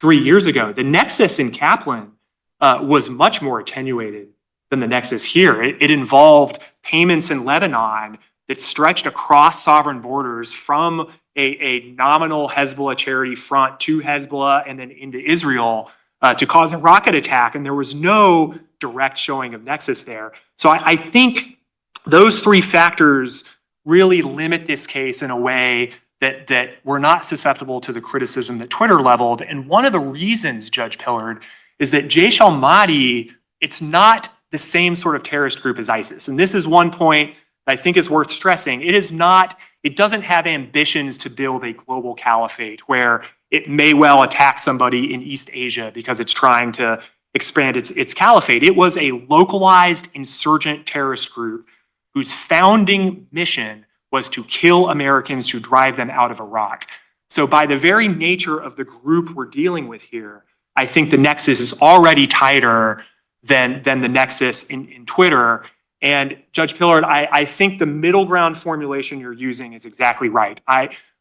3 years ago. The nexus in Kaplan was much more attenuated than the nexus here. It involved payments in Lebanon that stretched across sovereign borders from a nominal Hezbollah charity front to Hezbollah and then into Israel to cause a rocket attack. And there was no direct showing of nexus there. So I think those three factors really limit this case in a way that we're not susceptible to the criticism that Twitter leveled. And one of the reasons, Judge Pillard, is that Jaish al-Mahdi, it's not the same sort of terrorist group as ISIS. And this is one point that I think is worth stressing. It doesn't have ambitions to build a global caliphate where it may well attack somebody in East Asia because it's trying to expand its caliphate. It was a localized insurgent terrorist group whose founding mission was to kill Americans, to drive them out of Iraq. So by the very nature of the group we're dealing with here, I think the nexus is already tighter than the nexus in Twitter. And Judge Pillard, I think the middle ground formulation you're using is exactly right.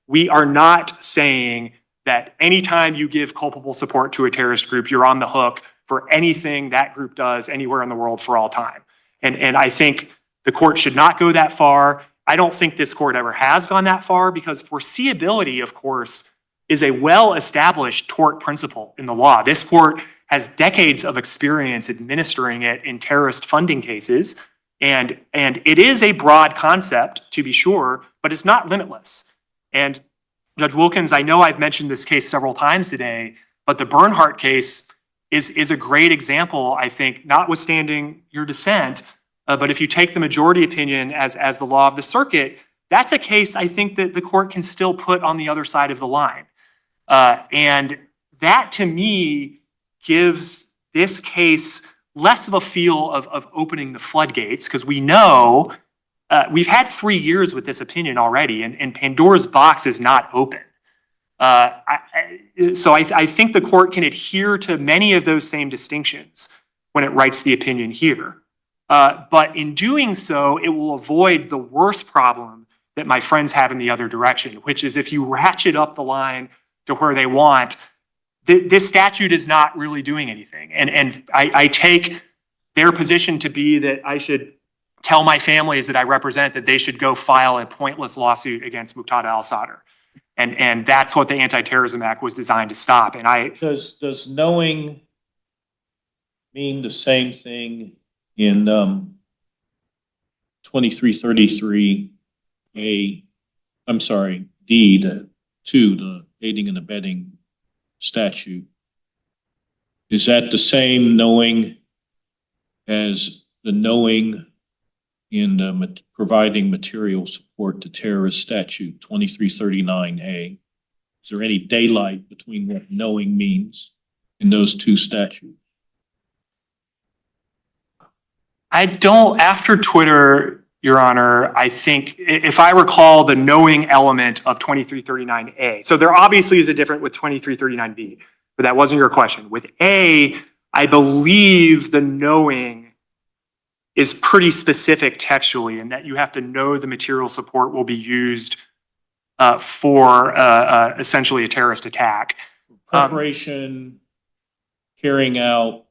We are not saying that anytime you give culpable support to a terrorist group, you're on the hook for anything that group does anywhere in the world for all time. And I think the court should not go that far. I don't think this court ever has gone that far because foreseeability, of course, is a well-established tort principle in the law. This court has decades of experience administering it in terrorist funding cases. And it is a broad concept, to be sure, but it's not limitless. And Judge Wilkins, I know I've mentioned this case several times today, but the Bernhardt case is a great example, I think, notwithstanding your dissent. But if you take the majority opinion as the law of the circuit, that's a case I think that the court can still put on the other side of the line. And that, to me, gives this case less of a feel of opening the floodgates, because we know we've had 3 years with this opinion already, and Pandora's box is not open. So I think the court can adhere to many of those same distinctions when it writes the opinion here. But in doing so, it will avoid the worst problem that my friends have in the other direction, which is if you ratchet up the line to where they want, this statute is not really doing anything. And I take their position to be that I should tell my families that I represent that they should go file a pointless lawsuit against Muqtada al-Sadr. And that's what the Anti-Terrorism Act was designed to stop. And Does knowing mean the same thing in 2333A, I'm sorry, D to the aiding and abetting statute? Is that the same knowing as the knowing in the providing material support to terrorist statute 2339A? Is there any daylight between what knowing means in those two statutes? I don't, after Twitter, Your Honor, I think, if I recall the knowing element of 2339A, so there obviously is a difference with 2339B, but that wasn't your question. With A, I believe the knowing is pretty specific textually in that you have to know the material support will be used for essentially a terrorist attack. Preparation, carrying out,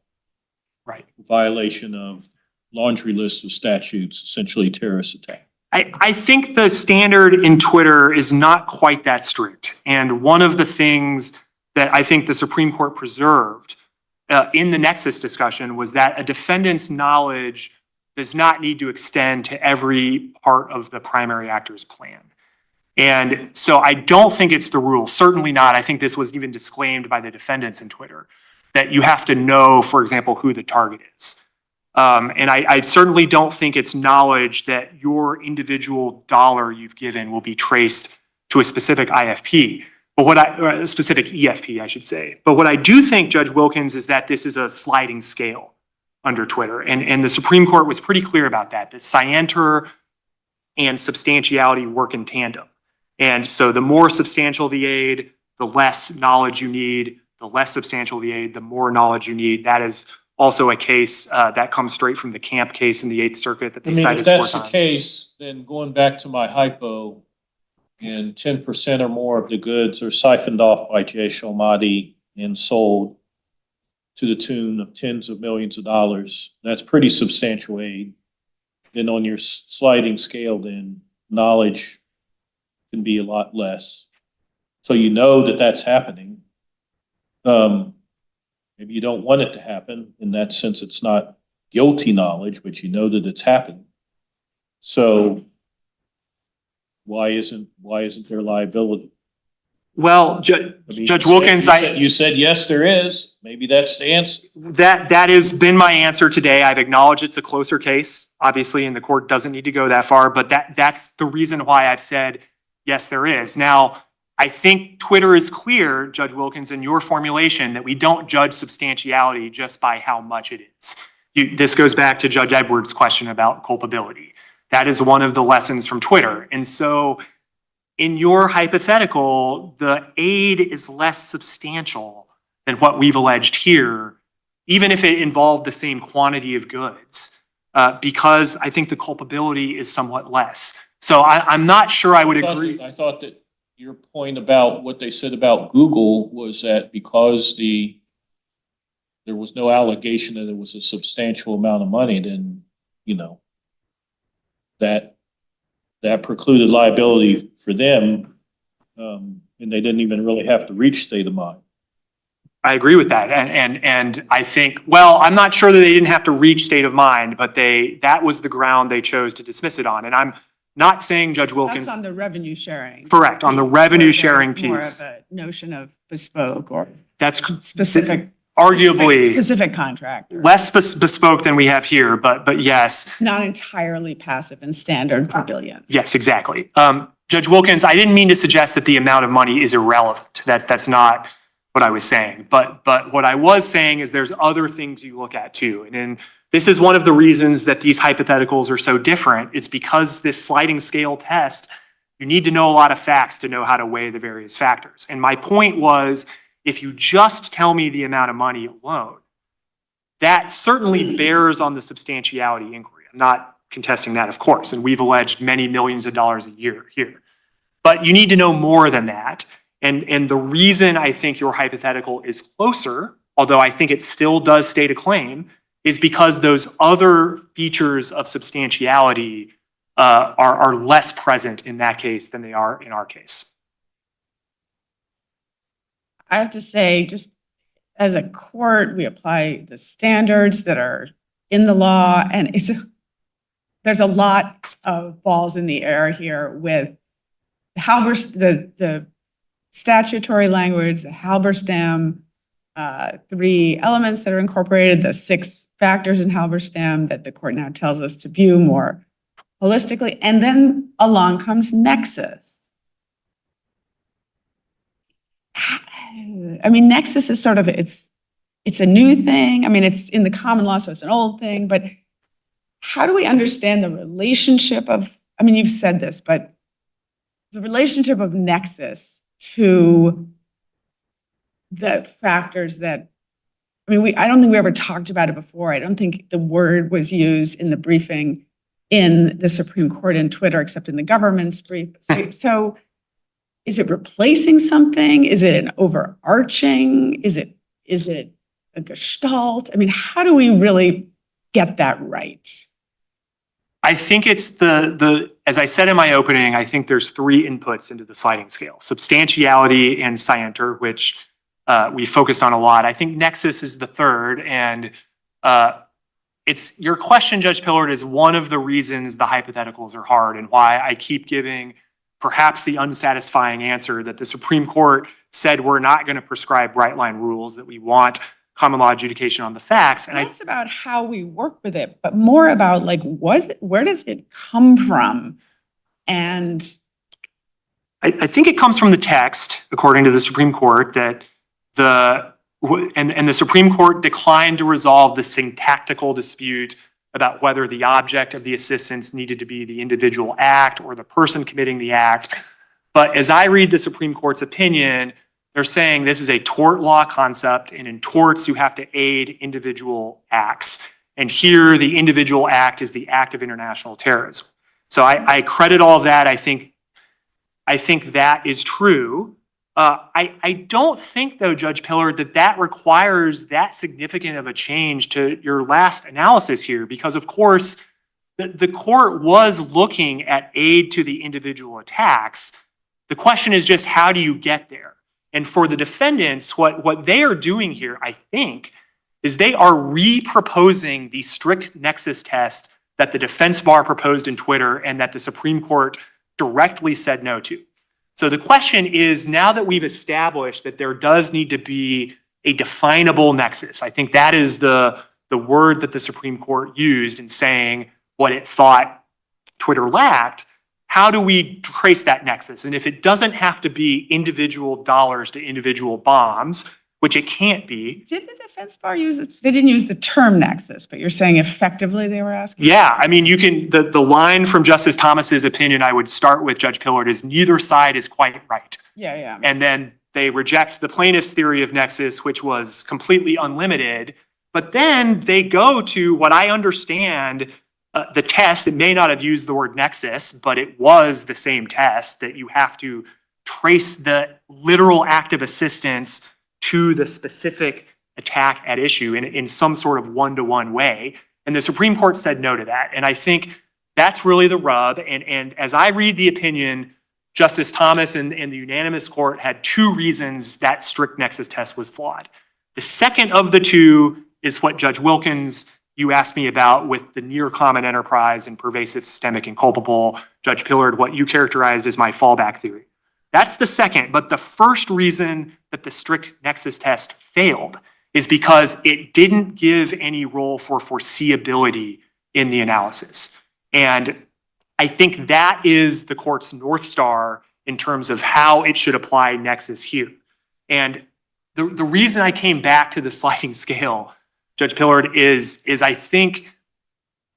Right. violation of laundry list of statutes, essentially terrorist attack. I think the standard in Twitter is not quite that strict. And one of the things that I think the Supreme Court preserved in the nexus discussion was that a defendant's knowledge does not need to extend to every part of the primary actor's plan. And so I don't think it's the rule, certainly not. I think this was even disclaimed by the defendants in Twitter, that you have to know, for example, who the target is. And I certainly don't think it's knowledge that your individual dollar you've given will be traced to a specific IFP, or a specific EFP, I should say. But what I do think, Judge Wilkins, is that this is a sliding scale under Twitter. And the Supreme Court was pretty clear about that scienter and substantiality work in tandem. And so the more substantial the aid, the less knowledge you need, the less substantial the aid, the more knowledge you need. That is also a case that comes straight from the Camp case in the Eighth Circuit that they cited 4 times. If that's the case, then going back to my hypo, and 10% or more of the goods are siphoned off by Jaish al-Mahdi and sold, to the tune of tens of millions of dollars. That's pretty substantial aid. Then on your sliding scale, then knowledge can be a lot less. So you know that that's happening. Maybe you don't want it to happen. In that sense, it's not guilty knowledge, but you know that it's happened. So why isn't there liability? Well, I mean, Judge you Wilkins, you said, yes, there is. Maybe that's the answer. that has been my answer today. I've acknowledged it's a closer case, obviously, and the court doesn't need to go that far, but that's the reason why I've said, yes, there is. Now, I think Twitter is clear, Judge Wilkins, in your formulation that we don't judge substantiality just by how much it is. This goes back to Judge Edwards' question about culpability. That is one of the lessons from Twitter. And so in your hypothetical, the aid is less substantial than what we've alleged here, even if it involved the same quantity of goods, because I think the culpability is somewhat less. So I'm not sure I would agree. I thought that your point about what they said about Google was that because there was no allegation that it was a substantial amount of money, then, that precluded liability for them, and they didn't even really have to reach state of mind. I agree with that. And I think, well, I'm not sure that they didn't have to reach state of mind, but that was the ground they chose to dismiss it on. And I'm not saying, Judge Wilkins. That's on the revenue sharing. Correct, on the revenue sharing piece. More of a notion of bespoke or That's specific. arguably Specific contractor. less bespoke than we have here, but yes. Not entirely passive and standard per billion. Yes, exactly. Judge Wilkins, I didn't mean to suggest that the amount of money is irrelevant. That's not what I was saying. But what I was saying is there's other things you look at too. And this is one of the reasons that these hypotheticals are so different. It's because this sliding scale test, you need to know a lot of facts to know how to weigh the various factors. And my point was, if you just tell me the amount of money alone, that certainly bears on the substantiality inquiry. I'm not contesting that, of course, and we've alleged many millions of dollars a year here. But you need to know more than that. And the reason I think your hypothetical is closer, although I think it still does state a claim, is because those other features of substantiality are less present in that case than they are in our case. I have to say, just as a court, we apply the standards that are in the law, and there's a lot of balls in the air here with the statutory language, the Halberstam 3 elements that are incorporated, the 6 factors in Halberstam that the court now tells us to view more holistically, and then along comes nexus. I mean, nexus is sort of, it's a new thing. I mean, it's in the common law, so it's an old thing, but how do we understand the relationship of, I mean, you've said this, but the relationship of nexus to the factors that, I mean, I don't think we ever talked about it before. I don't think the word was used in the briefing in the Supreme Court and Twitter, except in the government's brief. So is it replacing something? Is it an overarching? Is it a gestalt? I mean, how do we really get that right? I think it's as I said in my opening, I think there's 3 inputs into the sliding scale: substantiality and scienter, which we focused on a lot. I think nexus is the third, and it's your question, Judge Pillard, is one of the reasons the hypotheticals are hard and why I keep giving perhaps the unsatisfying answer that the Supreme Court said we're not going to prescribe bright line rules, that we want common law adjudication on the facts. And that's about how we work with it, but more about like where does it come from? And I think it comes from the text, according to the Supreme Court, that the Supreme Court declined to resolve the syntactical dispute about whether the object of the assistance needed to be the individual act or the person committing the act. But as I read the Supreme Court's opinion, they're saying this is a tort law concept, and in torts, you have to aid individual acts. And here, the individual act is the act of international terrorism. So I credit all of that. I think that is true. I don't think, though, Judge Pillard, that requires that significant of a change to your last analysis here, because of course, the court was looking at aid to the individual attacks. The question is just, how do you get there? And for the defendants, what they are doing here, I think, is they are re-proposing the strict nexus test that the defense bar proposed in Twitter and that the Supreme Court directly said no to. So the question is, now that we've established that there does need to be a definable nexus, I think that is the word that the Supreme Court used in saying what it thought Twitter lacked. How do we trace that nexus? And if it doesn't have to be individual dollars to individual bombs, which it can't be. Did the defense bar use it? They didn't use the term nexus, but you're saying effectively they were asking? Yeah, I mean, you can, the line from Justice Thomas's opinion I would start with, Judge Pillard, is neither side is quite right. Yeah, yeah. And then they reject the plaintiff's theory of nexus, which was completely unlimited. But then they go to what I understand, the test. It may not have used the word nexus, but it was the same test, that you have to trace the literal act of assistance to the specific attack at issue in some sort of one-to-one way. And the Supreme Court said no to that. And I think that's really the rub. And as I read the opinion, Justice Thomas and the unanimous court had two reasons that strict nexus test was flawed. The second of the two is what Judge Wilkins, you asked me about with the near common enterprise and pervasive, systemic, and culpable. Judge Pillard, what you characterized as my fallback theory. That's the second, but the first reason that the strict nexus test failed is because it didn't give any role for foreseeability in the analysis. And I think that is the court's North Star in terms of how it should apply nexus here. And the reason I came back to the sliding scale, Judge Pillard, is I think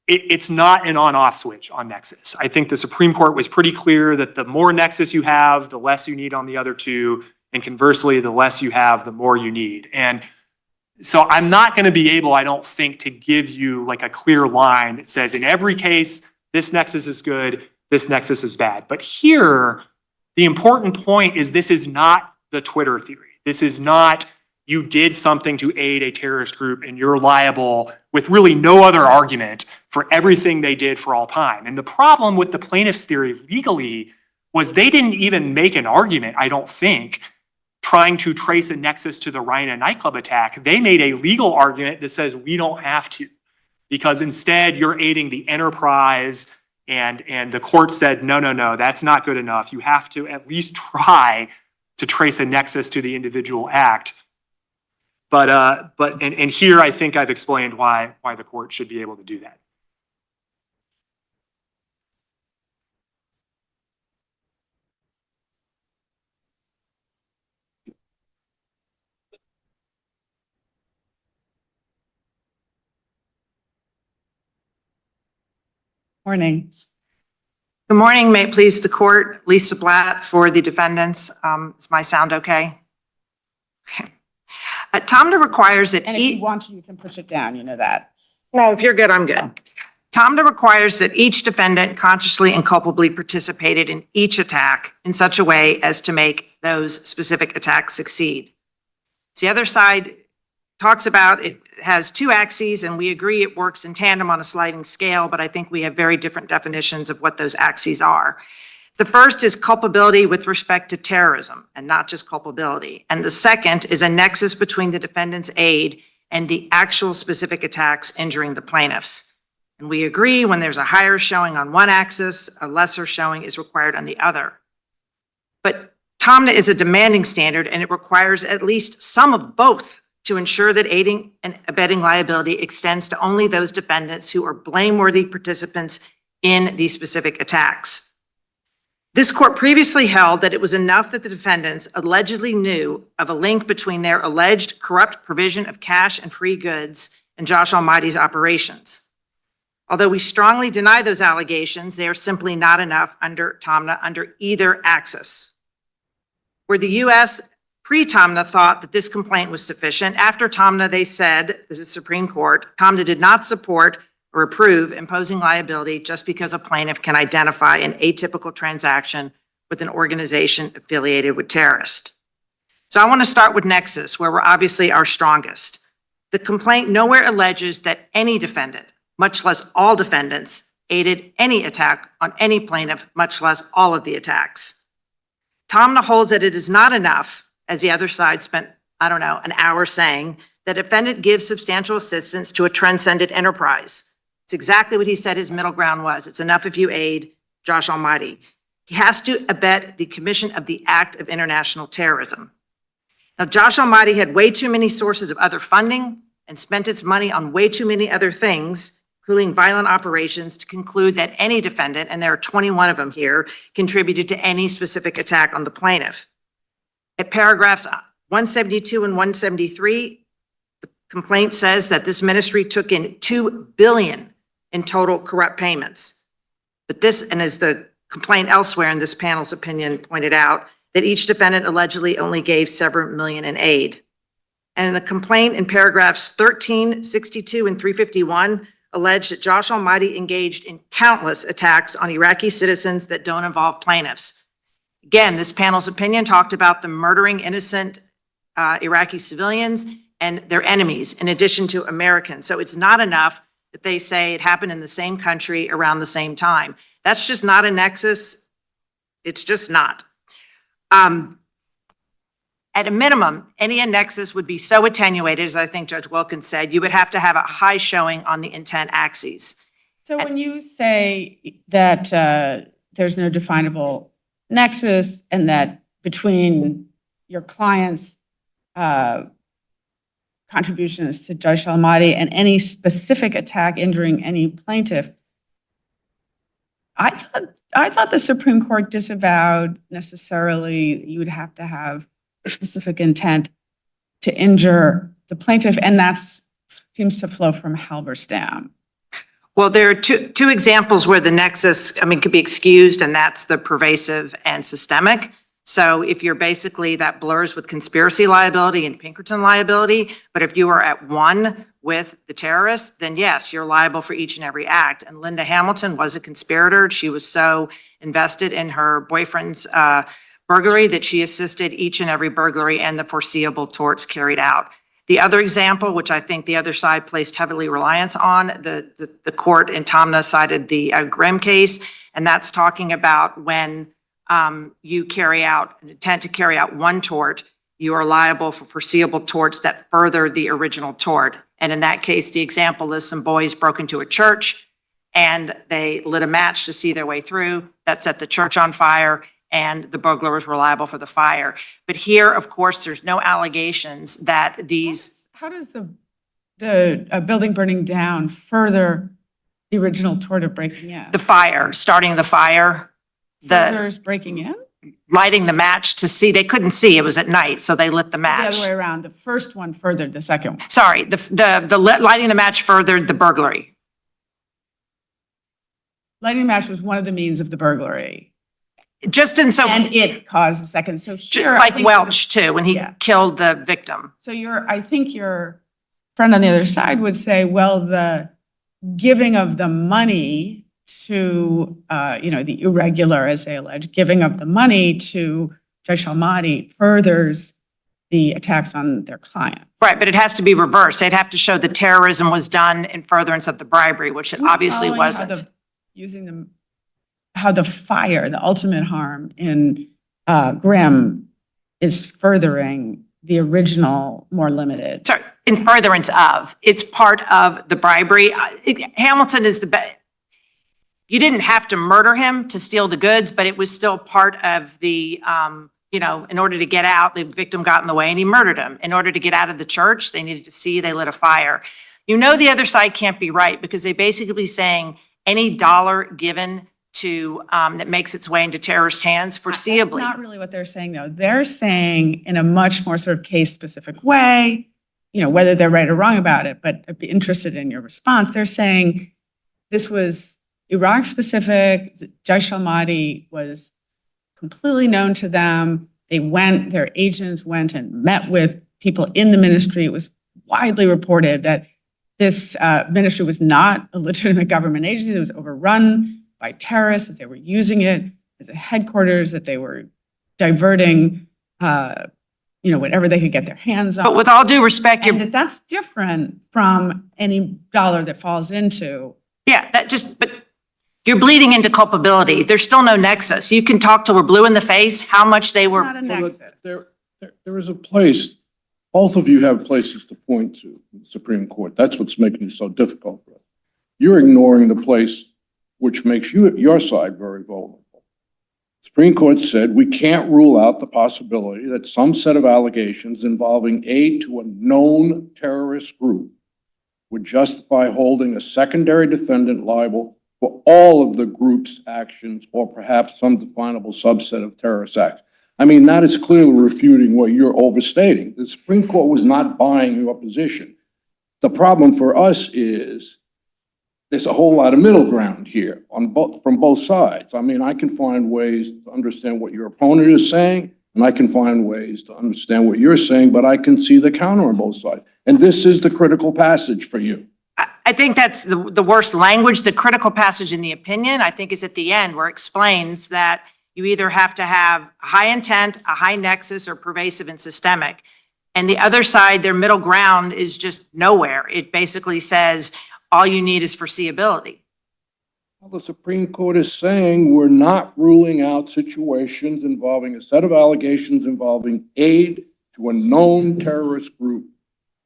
it's not an on-off switch on nexus. I think the Supreme Court was pretty clear that the more nexus you have, the less you need on the other two. And conversely, the less you have, the more you need. And so I'm not going to be able, I don't think, to give you like a clear line that says in every case, this nexus is good, this nexus is bad. But here, the important point is this is not the Twitter theory. This is not you did something to aid a terrorist group and you're liable with really no other argument for everything they did for all time. And the problem with the plaintiff's theory legally was they didn't even make an argument, I don't think, trying to trace a nexus to the Rhina nightclub attack. They made a legal argument that says we don't have to, because instead you're aiding the enterprise, and the court said, no, that's not good enough. You have to at least try to trace a nexus to the individual act. But here I think I've explained why the court should be able to do that. Morning. Good morning. May it please the court. Lisa Blatt for the defendants. Is my sound okay? TOMDA requires that And if you want to, you can push it down, you know that. No, if you're good, I'm good. TOMDA requires that each defendant consciously and culpably participated in each attack in such a way as to make those specific attacks succeed. The other side talks about it has two axes, and we agree it works in tandem on a sliding scale, but I think we have very different definitions of what those axes are. The first is culpability with respect to terrorism, and not just culpability. And the second is a nexus between the defendant's aid and the actual specific attacks injuring the plaintiffs. And we agree when there's a higher showing on one axis, a lesser showing is required on the other. But TOMDA is a demanding standard, and it requires at least some of both to ensure that aiding and abetting liability extends to only those defendants who are blameworthy participants in these specific attacks. This court previously held that it was enough that the defendants allegedly knew of a link between their alleged corrupt provision of cash and free goods and Josh Almighty's operations. Although we strongly deny those allegations, they are simply not enough under TOMDA under either axis. Where the U.S. pre-TOMDA thought that this complaint was sufficient, after TOMDA they said, this is Supreme Court, TOMDA did not support or approve imposing liability just because a plaintiff can identify an atypical transaction with an organization affiliated with terrorists. So I want to start with nexus, where we're obviously our strongest. The complaint nowhere alleges that any defendant, much less all defendants, aided any attack on any plaintiff, much less all of the attacks. Tomna holds that it is not enough, as the other side spent, I don't know, an hour saying, that defendant gives substantial assistance to a transcendent enterprise. It's exactly what he said his middle ground was. It's enough if you aid Josh Almighty. He has to abet the commission of the act of international terrorism. Now, Josh Almighty had way too many sources of other funding and spent its money on way too many other things, including violent operations, to conclude that any defendant, and there are 21 of them here, contributed to any specific attack on the plaintiff. At paragraphs 172 and 173, the complaint says that this ministry took in $2 billion in total corrupt payments. But this, and as the complaint elsewhere in this panel's opinion pointed out, that each defendant allegedly only gave several million in aid. And in the complaint in paragraphs 13, 62, and 351, alleged that Josh Almighty engaged in countless attacks on Iraqi citizens that don't involve plaintiffs. Again, this panel's opinion talked about them murdering innocent Iraqi civilians and their enemies, in addition to Americans. So it's not enough that they say it happened in the same country around the same time. That's just not a nexus. It's just not. At a minimum, any nexus would be so attenuated, as I think Judge Wilkins said, you would have to have a high showing on the intent axes. So when you say that there's no definable nexus and that between your client's contributions to Josh Almighty and any specific attack injuring any plaintiff, I thought the Supreme Court disavowed necessarily you would have to have a specific intent to injure the plaintiff, and that seems to flow from Halberstam. Well, there are two examples where the nexus, could be excused, and that's the pervasive and systemic. So if you're basically, that blurs with conspiracy liability and Pinkerton liability, but if you are at one with the terrorist, then yes, you're liable for each and every act. And Linda Hamilton was a conspirator. She was so invested in her boyfriend's burglary that she assisted each and every burglary and the foreseeable torts carried out. The other example, which I think the other side placed heavily reliance on, the court in Tomna cited the Grimm case, and that's talking about when you carry out an intent to carry out one tort, you are liable for foreseeable torts that further the original tort. And in that case, the example is some boys broke into a church and they lit a match to see their way through. That set the church on fire, and the burglars were liable for the fire. But here, of course, there's no allegations that these... How does the building burning down further the original tort of breaking in? The fire, starting the fire, Furthers breaking in? lighting the match to see, they couldn't see, it was at night, so they lit the The match. other way around, the first one furthered the second one. Sorry, lighting the match furthered the burglary. Lighting the match was one of the means of the burglary. Just in so, And it caused the second. So here, I like think- Welch too, when he Yeah. killed the victim. So I think your friend on the other side would say, well, the giving of the money to, the irregular, as they allege, giving of the money to Josh Almighty furthers the attacks on their client. Right, but it has to be reversed. They'd have to show the terrorism was done in furtherance of the bribery, which it obviously Following how wasn't. how the fire, the ultimate harm in Grimm is furthering the original, more limited. Sorry, in furtherance of, it's part of the bribery. Hamilton is the best. You didn't have to murder him to steal the goods, but it was still part of the, in order to get out, the victim got in the way and he murdered him. In order to get out of the church, they needed to see, they lit a fire. The other side can't be right because they basically saying any dollar given to, that makes its way into terrorist hands foreseeably. That's not really what they're saying, though. They're saying in a much more sort of case-specific way, whether they're right or wrong about it, but I'd be interested in your response. They're saying this was Iraq-specific. Josh Almighty was completely known to them. Their agents went and met with people in the ministry. It was widely reported that this ministry was not a legitimate government agency. It was overrun by terrorists, that they were using it as a headquarters, that they were diverting, whatever they could get their hands on. But with all due respect, And that's different from any dollar that falls into. yeah, but you're bleeding into culpability. There's still no nexus. You can talk till we're blue in the face, how much they were. Not a nexus. There is a place, both of you have places to point to in the Supreme Court. That's what's making it so difficult for us. You're ignoring the place which makes your side very vulnerable. Supreme Court said we can't rule out the possibility that some set of allegations involving aid to a known terrorist group would justify holding a secondary defendant liable for all of the group's actions or perhaps some definable subset of terrorist acts. I mean, that is clearly refuting what you're overstating. The Supreme Court was not buying your position. The problem for us is there's a whole lot of middle ground here from both sides. I mean, I can find ways to understand what your opponent is saying, and I can find ways to understand what you're saying, but I can see the counter on both sides. And this is the critical passage for you. I think that's the worst language. The critical passage in the opinion, I think, is at the end where it explains that you either have to have high intent, a high nexus, or pervasive and systemic. And the other side, their middle ground is just nowhere. It basically says all you need is foreseeability. Well, the Supreme Court is saying we're not ruling out situations involving a set of allegations involving aid to a known terrorist group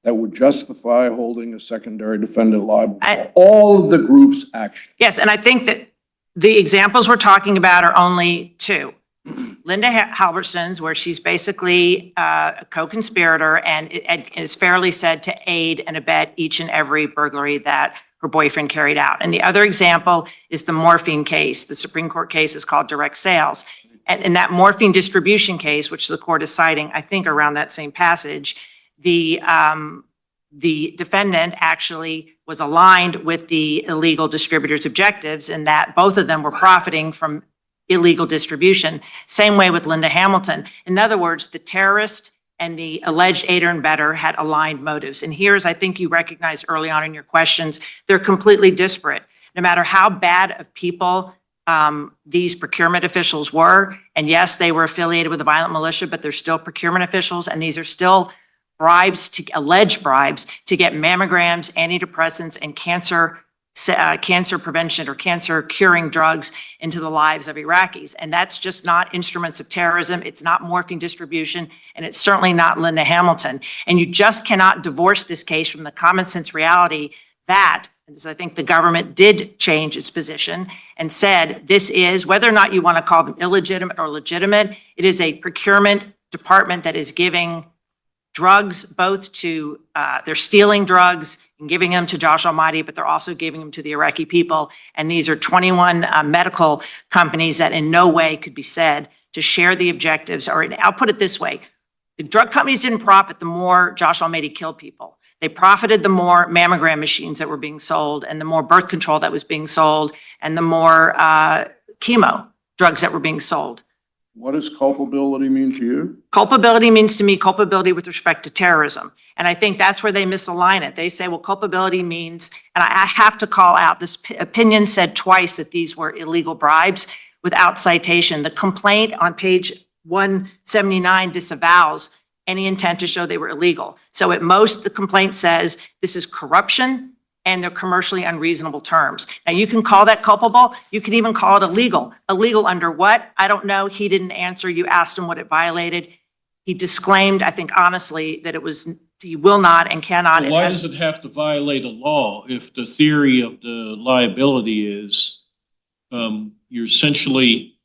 that would justify holding a secondary defendant liable for all of the group's actions. Yes, and I think that the examples we're talking about are only two. Linda Halverson's, where she's basically a co-conspirator and is fairly said to aid and abet each and every burglary that her boyfriend carried out. And the other example is the morphine case. The Supreme Court case is called direct sales. And in that morphine distribution case, which the court is citing, I think around that same passage, the defendant actually was aligned with the illegal distributor's objectives in that both of them were profiting from illegal distribution. Same way with Linda Hamilton. In other words, the terrorist and the alleged aider and abettor had aligned motives. And here's, I think you recognized early on in your questions, they're completely disparate. No matter how bad of people these procurement officials were, and yes, they were affiliated with a violent militia, but they're still procurement officials, and these are still alleged bribes to get mammograms, antidepressants, and cancer prevention or cancer curing drugs into the lives of Iraqis. And that's just not instruments of terrorism. It's not morphine distribution, and it's certainly not Linda Hamilton. And you just cannot divorce this case from the common sense reality that, as I think the government did change its position and said, this is, whether or not you want to call them illegitimate or legitimate, it is a procurement department that is giving drugs both to, they're stealing drugs and giving them to Josh Almighty, but they're also giving them to the Iraqi people. And these are 21 medical companies that in no way could be said to share the objectives, or I'll put it this way. The drug companies didn't profit the more Josh Almighty killed people. They profited the more mammogram machines that were being sold and the more birth control that was being sold and the more chemo drugs that were being sold. What does culpability mean to you? Culpability means to me culpability with respect to terrorism. And I think that's where they misalign it. They say, well, culpability means, and I have to call out, this opinion said twice that these were illegal bribes without citation. The complaint on page 179 disavows any intent to show they were illegal. So at most, the complaint says this is corruption and they're commercially unreasonable terms. Now, you can call that culpable. You can even call it illegal. Illegal under what? I don't know. He didn't answer. You asked him what it violated. He disclaimed, I think honestly, that it was, he will not and cannot. Why does it have to violate a law if the theory of the liability is you're essentially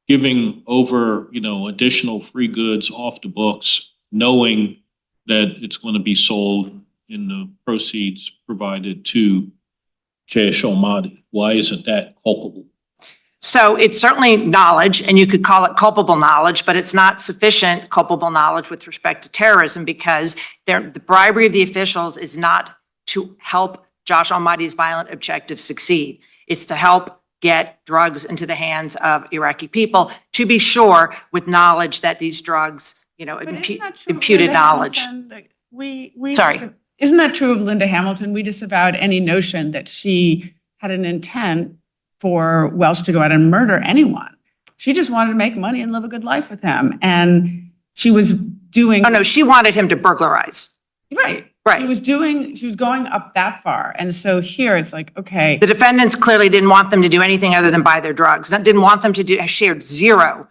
giving over, additional free goods off the books, knowing that it's going to be sold in the proceeds provided to Josh Almighty? Why isn't that culpable? So it's certainly knowledge, and you could call it culpable knowledge, but it's not sufficient culpable knowledge with respect to terrorism because the bribery of the officials is not to help Josh Almighty's violent objectives succeed. It's to help get drugs into the hands of Iraqi people, to be sure, with knowledge that these drugs, imputed knowledge. Sorry. Isn't that true of Linda Hamilton? We disavowed any notion that she had an intent for Welch to go out and murder anyone. She just wanted to make money and live a good life with him. And she was doing. Oh, no, she wanted him to burglarize. Right. Right. She was going up that far. And so here it's like, okay. The defendants clearly didn't want them to do anything other than buy their drugs. Didn't want them to do, shared zero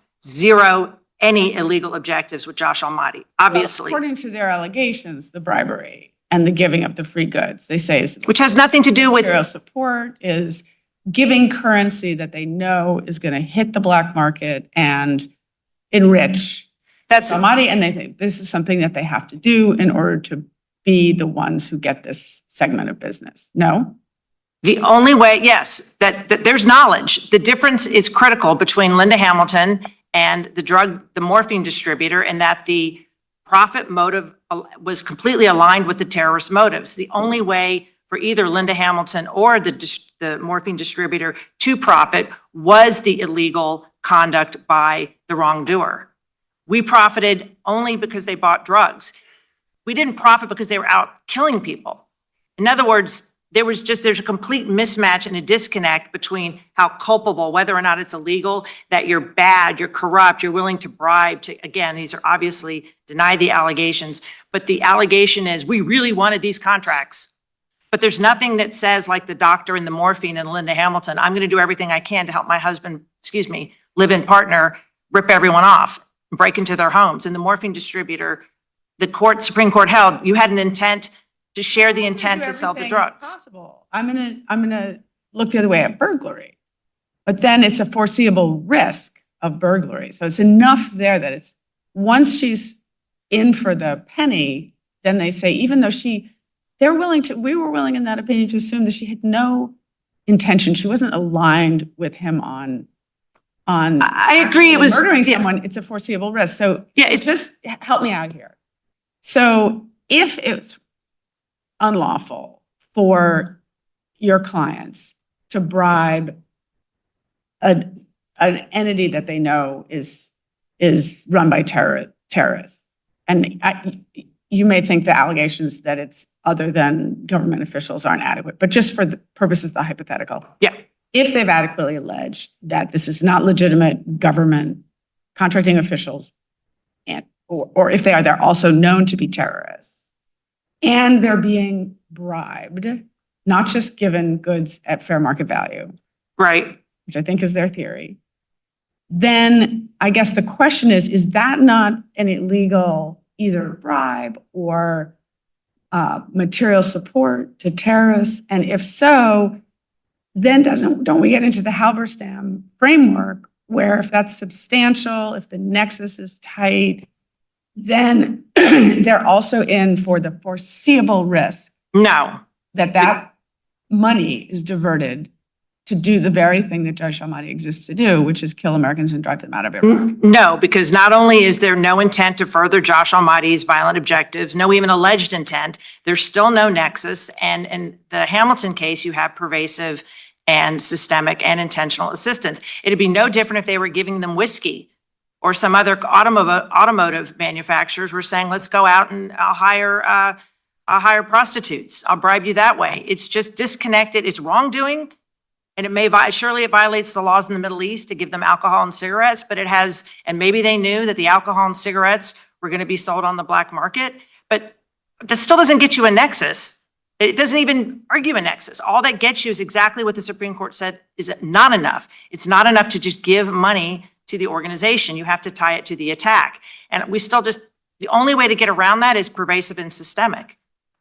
any illegal objectives with Josh Almighty, obviously. Well, according to their allegations, the bribery and the giving of the free goods, they say is. Which has nothing to do with. Material support is giving currency that they know is going to hit the black market and enrich That's, Almighty. And they think this is something that they have to do in order to be the ones who get this segment of business. No? the only way, yes, that there's knowledge. The difference is critical between Linda Hamilton and the morphine distributor, in that the profit motive was completely aligned with the terrorist motives. The only way for either Linda Hamilton or the morphine distributor to profit was the illegal conduct by the wrongdoer. We profited only because they bought drugs. We didn't profit because they were out killing people. In other words, there's a complete mismatch and a disconnect between how culpable, whether or not it's illegal, that you're bad, you're corrupt, you're willing to bribe to, again, these are obviously deny the allegations, but the allegation is we really wanted these contracts. But there's nothing that says, like the doctor and the morphine and Linda Hamilton, I'm going to do everything I can to help my husband, live-in partner, rip everyone off, break into their homes. And the morphine distributor, the Supreme Court held, you had an intent to share the intent to sell the drugs. Possible. I'm gonna look the other way at burglary, but then it's a foreseeable risk of burglary. So it's enough there that it's, once she's in for the penny, then they say, even though we were willing in that opinion to assume that she had no intention. She wasn't aligned with him on I agree. It was murdering someone. It's a foreseeable risk. So Yeah, it's just, help me out here. So if it's unlawful for your clients to bribe an entity that they know is run by terrorists, and you may think the allegations that it's other than government officials aren't adequate, but just for the purposes of the hypothetical. Yeah. If they've adequately alleged that this is not legitimate government contracting officials, or if they're also known to be terrorists, and they're being bribed, not just given goods at fair market value, Right. which I think is their theory, then I guess the question is that not an illegal either bribe or material support to terrorists? And if so, then don't we get into the Halberstam framework, where if that's substantial, if the nexus is tight, then they're also in for the foreseeable risk No. that money is diverted to do the very thing that Judge Almighty exists to do, which is kill Americans and drive them out of Iraq. No, because not only is there no intent to further Josh Almighty's violent objectives, no even alleged intent, there's still no nexus. And in the Hamilton case, you have pervasive and systemic and intentional assistance. It'd be no different if they were giving them whiskey, or some other automotive manufacturers were saying, let's go out and I'll hire prostitutes. I'll bribe you that way. It's just disconnected. It's wrongdoing. And surely it violates the laws in the Middle East to give them alcohol and cigarettes, but it has, and maybe they knew that the alcohol and cigarettes were going to be sold on the black market, but that still doesn't get you a nexus. It doesn't even argue a nexus. All that gets you is exactly what the Supreme Court said is not enough. It's not enough to just give money to the organization. You have to tie it to the attack. And the only way to get around that is pervasive and systemic.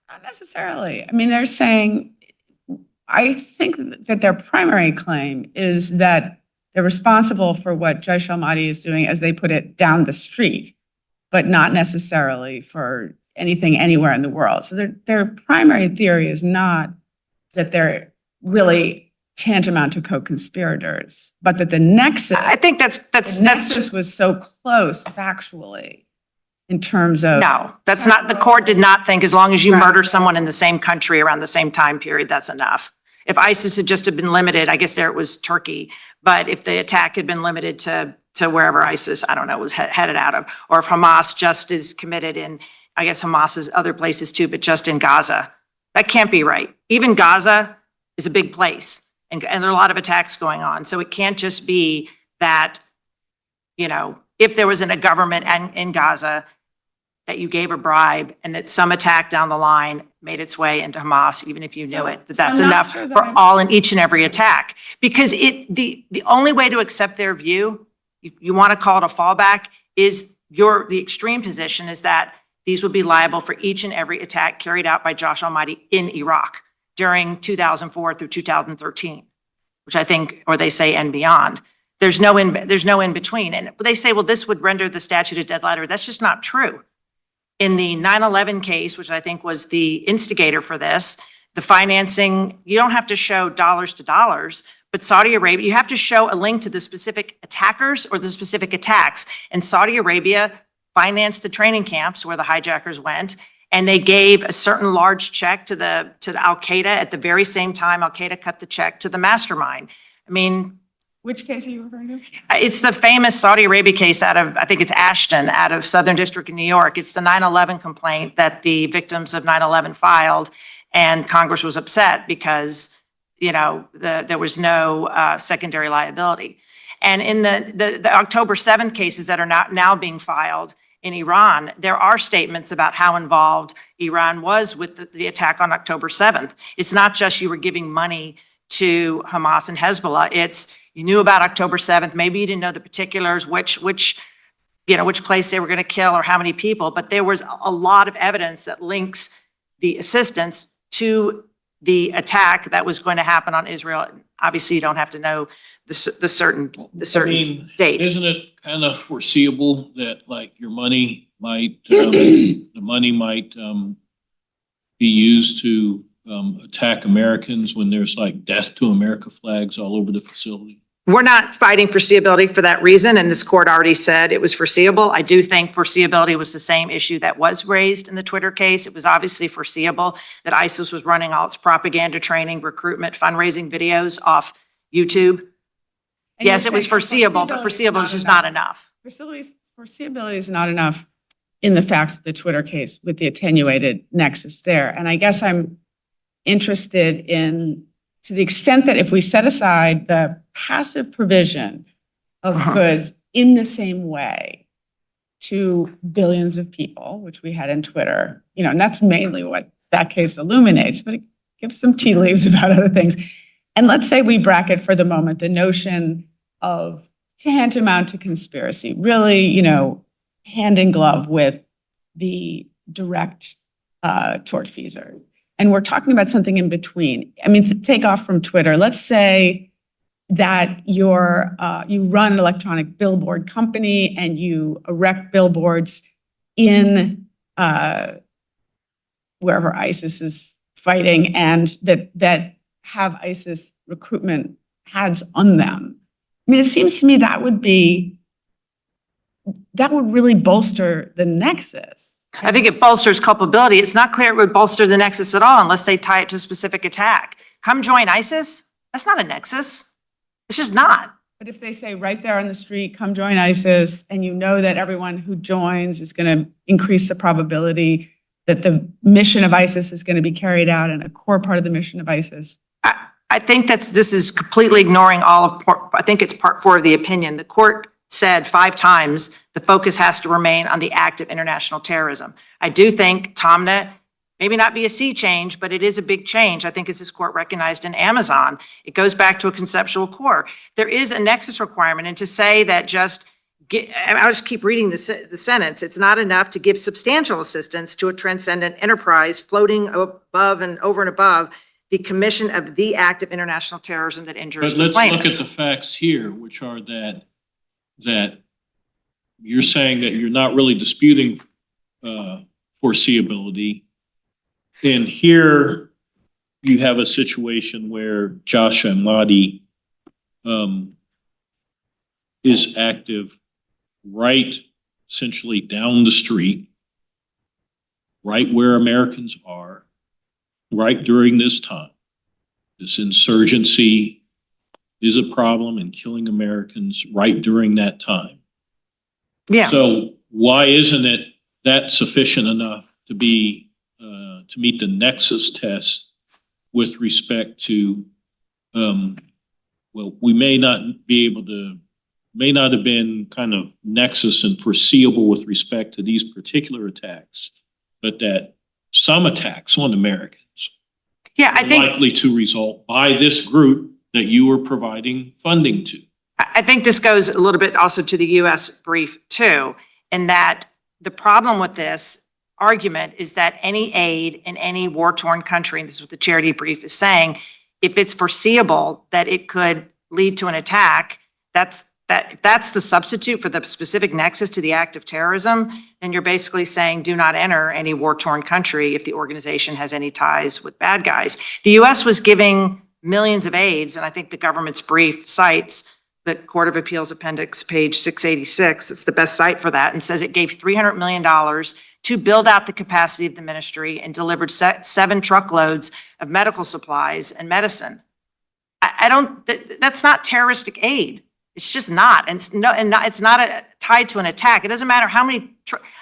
Not necessarily. I mean, they're saying, I think that their primary claim is that they're responsible for what Judge Almighty is doing, as they put it, down the street, but not necessarily for anything anywhere in the world. So their primary theory is not that they're really tantamount to co-conspirators, but that the nexus. I think that's nexus was so close factually in terms of. No, that's not, the court did not think as long as you murder someone in the same country around the same time period, that's enough. If ISIS had just been limited, I guess there it was Turkey, but if the attack had been limited to wherever ISIS, I don't know, was headed out of, or if Hamas just is committed in, I guess Hamas is other places too, but just in Gaza, that can't be right. Even Gaza is a big place, and there are a lot of attacks going on. So it can't just be that, if there was a government in Gaza, that you gave a bribe and that some attack down the line made its way into Hamas, even if you knew it, that's I'm not enough sure that for I'm- all and each and every attack. Because the only way to accept their view, you want to call it a fallback, is the extreme position is that these would be liable for each and every attack carried out by Josh Almighty in Iraq during 2004 through 2013, which I think, or they say and beyond. There's no in between. And they say, well, this would render the statute a dead letter. That's just not true. In the 9/11 case, which I think was the instigator for this, the financing, you don't have to show dollars to dollars, but Saudi Arabia, you have to show a link to the specific attackers or the specific attacks. And Saudi Arabia financed the training camps where the hijackers went, and they gave a certain large check to the Al-Qaeda at the very same time Al-Qaeda cut the check to the mastermind. I mean, Which case are you referring to? it's the famous Saudi Arabia case out of, I think it's Ashton, out of Southern District in New York. It's the 9/11 complaint that the victims of 9/11 filed, and Congress was upset because, there was no secondary liability. And in the October 7th cases that are now being filed in Iran, there are statements about how involved Iran was with the attack on October 7th. It's not just you were giving money to Hamas and Hezbollah. It's you knew about October 7th. Maybe you didn't know the particulars, which place they were going to kill or how many people, but there was a lot of evidence that links the assistance to the attack that was going to happen on Israel. Obviously, you don't have to know the certain date. Isn't it kind of foreseeable that like your money might, the money might be used to attack Americans when there's like death to America flags all over the facility? We're not fighting foreseeability for that reason, and this court already said it was foreseeable. I do think foreseeability was the same issue that was raised in the Twitter case. It was obviously foreseeable that ISIS was running all its propaganda training, recruitment, fundraising videos off YouTube. And Yes, you're it was saying foreseeable, but foreseeable is just not enough. Foreseeability is not enough in the facts of the Twitter case with the attenuated nexus there. And I guess I'm interested in, to the extent that if we set aside the passive provision of goods in the same way to billions of people, which we had in Twitter, and that's mainly what that case illuminates, but it gives some tea leaves about other things. And let's say we bracket for the moment the notion of tantamount to conspiracy, really, hand in glove with the direct tortfeasor. And we're talking about something in between. I mean, to take off from Twitter, let's say that you run an electronic billboard company and you erect billboards in wherever ISIS is fighting, and that have ISIS recruitment ads on them. I mean, it seems to me that would really bolster the nexus. I think it bolsters culpability. It's not clear it would bolster the nexus at all unless they tie it to a specific attack. Come join ISIS? That's not a nexus. It's just not. But if they say right there on the street, come join ISIS, and you know that everyone who joins is going to increase the probability that the mission of ISIS is going to be carried out, and a core part of the mission of ISIS. I think this is completely ignoring I think it's part 4 of the opinion. The court said 5 times the focus has to remain on the act of international terrorism. I do think TOMNA maybe not be a sea change, but it is a big change. I think as this court recognized in Amazon, it goes back to a conceptual core. There is a nexus requirement, and to say that I'll just keep reading the sentence. It's not enough to give substantial assistance to a transcendent enterprise floating above and over and above the commission of the act of international terrorism that injures But the let's plaintiff. look at the facts here, which are that you're saying that you're not really disputing foreseeability. And here you have a situation where Joshua Atchley is active right essentially down the street, right where Americans are, right during this time. This insurgency is a problem in killing Americans right during that time. Yeah. So why isn't it that sufficient enough to be to meet the nexus test with respect to we may not be able to may not have been kind of nexus and foreseeable with respect to these particular attacks, but that some attacks on Americans Yeah, I are think. likely to result by this group that you are providing funding to. I think this goes a little bit also to the US brief too, in that the problem with this argument is that any aid in any war-torn country, and this is what the charity brief is saying, if it's foreseeable that it could lead to an attack, if that's the substitute for the specific nexus to the act of terrorism, then you're basically saying do not enter any war-torn country if the organization has any ties with bad guys. The US was giving millions of aids, and I think the government's brief cites the Court of Appeals Appendix, page 686. It's the best site for that, and says it gave $300 million to build out the capacity of the ministry and delivered 7 truckloads of medical supplies and medicine. That's not terroristic aid. It's just not. And it's not tied to an attack. It doesn't matter how many,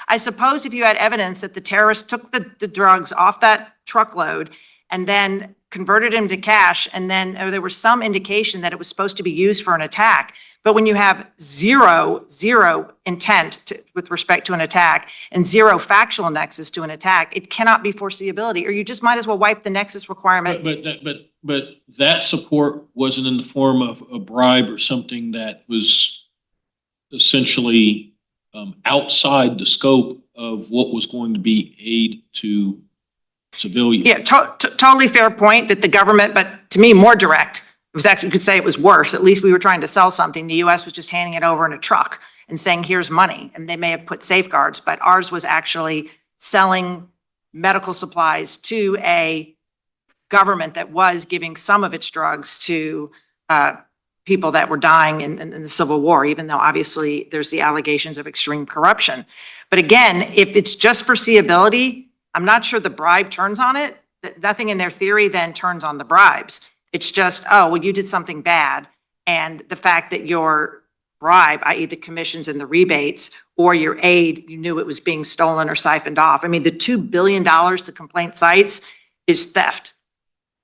I suppose if you had evidence that the terrorists took the drugs off that truckload and then converted them to cash, and then there was some indication that it was supposed to be used for an attack. But when you have zero intent with respect to an attack and zero factual nexus to an attack, it cannot be foreseeability, or you just might as well wipe the nexus requirement. But that support wasn't in the form of a bribe or something that was essentially outside the scope of what was going to be aid to civilians. Yeah, totally fair point that the government, but to me, more direct. It was actually, you could say it was worse. At least we were trying to sell something. The US was just handing it over in a truck and saying, here's money. And they may have put safeguards, but ours was actually selling medical supplies to a government that was giving some of its drugs to people that were dying in the Civil War, even though obviously there's the allegations of extreme corruption. But again, if it's just foreseeability, I'm not sure the bribe turns on it. Nothing in their theory then turns on the bribes. It's just, oh, well, you did something bad. And the fact that your bribe, i.e. the commissions and the rebates, or your aid, you knew it was being stolen or siphoned off. I mean, the $2 billion the complaint cites is theft.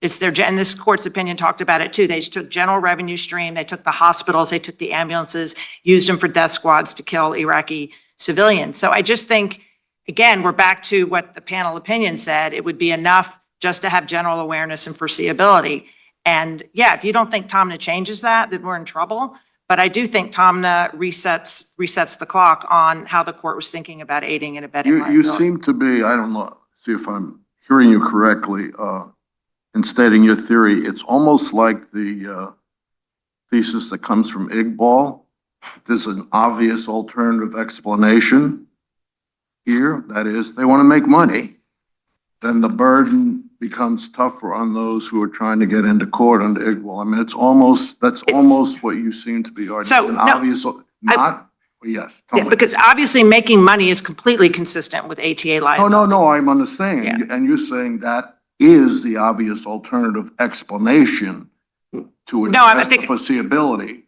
It's their, and this court's opinion talked about it too. They just took general revenue stream. They took the hospitals, they took the ambulances, used them for death squads to kill Iraqi civilians. So I just think, again, we're back to what the panel opinion said. It would be enough just to have general awareness and foreseeability. And yeah, if you don't think TOMNA changes that, then we're in trouble. But I do think TOMNA resets the clock on how the court was thinking about aiding and abetting You liability. seem to be, I don't know, see if I'm hearing you correctly, in stating your theory. It's almost like the thesis that comes from Iqbal. There's an obvious alternative explanation here. That is, they want to make money. Then the burden becomes tougher on those who are trying to get into court under Iqbal. I mean, that's almost what you seem to be arguing. So, An no, obvious, not, yes. tell Yeah, me. because obviously making money is completely consistent with ATA liability. No, I'm understanding. Yeah. And you're saying that is the obvious alternative explanation to No, I address the think- foreseeability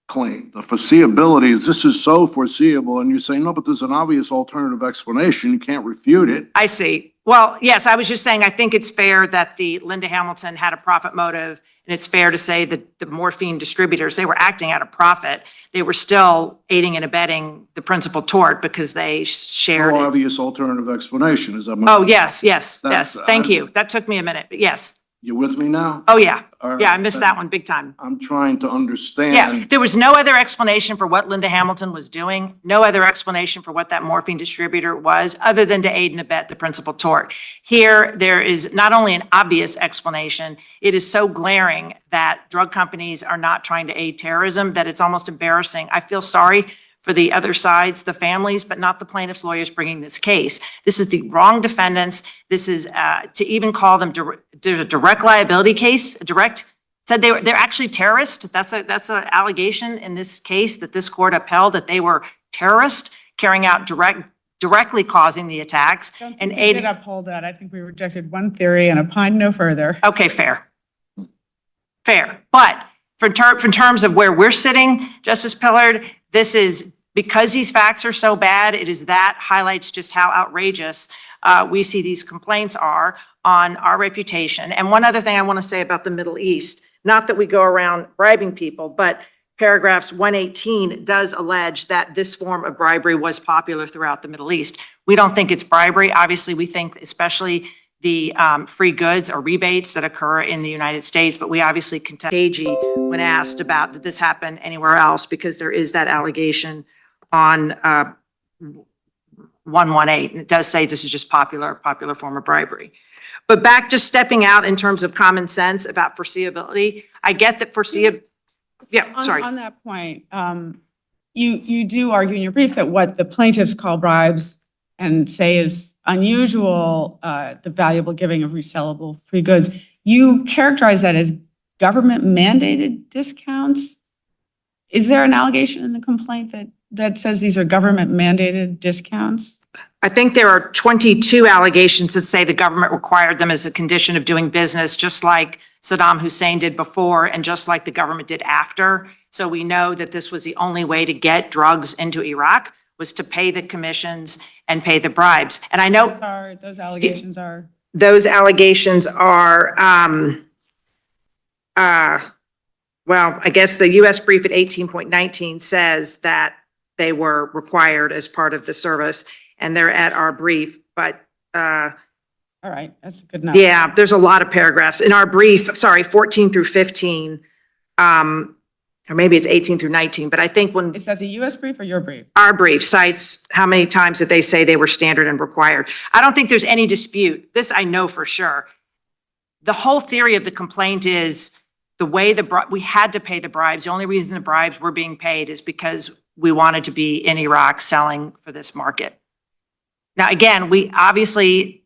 claim. The foreseeability is, this is so foreseeable, and you say, no, but there's an obvious alternative explanation. You can't refute it. I see. Well, yes, I was just saying, I think it's fair that the Linda Hamilton had a profit motive, and it's fair to say that the morphine distributors, they were acting out of profit. They were still aiding and abetting the principal tort because they shared No it. obvious alternative explanation, is that? Oh, yes. That's- Thank you. That took me a minute, but yes. You with me now? Oh, yeah. All right, Yeah, I missed then that one big time. I'm trying to understand. Yeah, there was no other explanation for what Linda Hamilton was doing, no other explanation for what that morphine distributor was, other than to aid and abet the principal tort. Here, there is not only an obvious explanation, it is so glaring that drug companies are not trying to aid terrorism that it's almost embarrassing. I feel sorry for the other sides, the families, but not the plaintiffs' lawyers bringing this case. This is the wrong defendants. This is to even call them a direct liability case, said they're actually terrorists. That's a allegation in this case that this court upheld, that they were terrorists carrying out directly causing the attacks. I don't And think we did uphold that. I think we rejected one theory and opined no further. Okay, fair. But in terms of where we're sitting, Justice Pillard, this is, because these facts are so bad, that highlights just how outrageous we see these complaints are on our reputation. And one other thing I want to say about the Middle East, not that we go around bribing people, but paragraphs 118 does allege that this form of bribery was popular throughout the Middle East. We don't think it's bribery. Obviously, we think especially the free goods or rebates that occur in the United States, but we obviously contest KG when asked about did this happen anywhere else, because there is that allegation on 118. And it does say this is just popular form of bribery. But back just stepping out in terms of common sense about foreseeability, I get that On that point, you do argue in your brief that what the plaintiffs call bribes and say is unusual, the valuable giving of resellable free goods, you characterize that as government mandated discounts. Is there an allegation in the complaint that says these are government mandated discounts? I think there are 22 allegations that say the government required them as a condition of doing business, just like Saddam Hussein did before and just like the government did after. So we know that this was the only way to get drugs into Iraq, was to pay the commissions and pay the bribes. And I know Those allegations are? those allegations are, well, I guess the U.S. brief at 18.19 says that they were required as part of the service, and they're at our brief, but All right, that's a good enough. yeah, there's a lot of paragraphs in our brief, 14 through 15, or maybe it's 18 through 19, but I think when Is that the US brief or your brief? our brief cites how many times that they say they were standard and required. I don't think there's any dispute. This I know for sure. The whole theory of the complaint is the way we had to pay the bribes. The only reason the bribes were being paid is because we wanted to be in Iraq selling for this market. Now, again, we obviously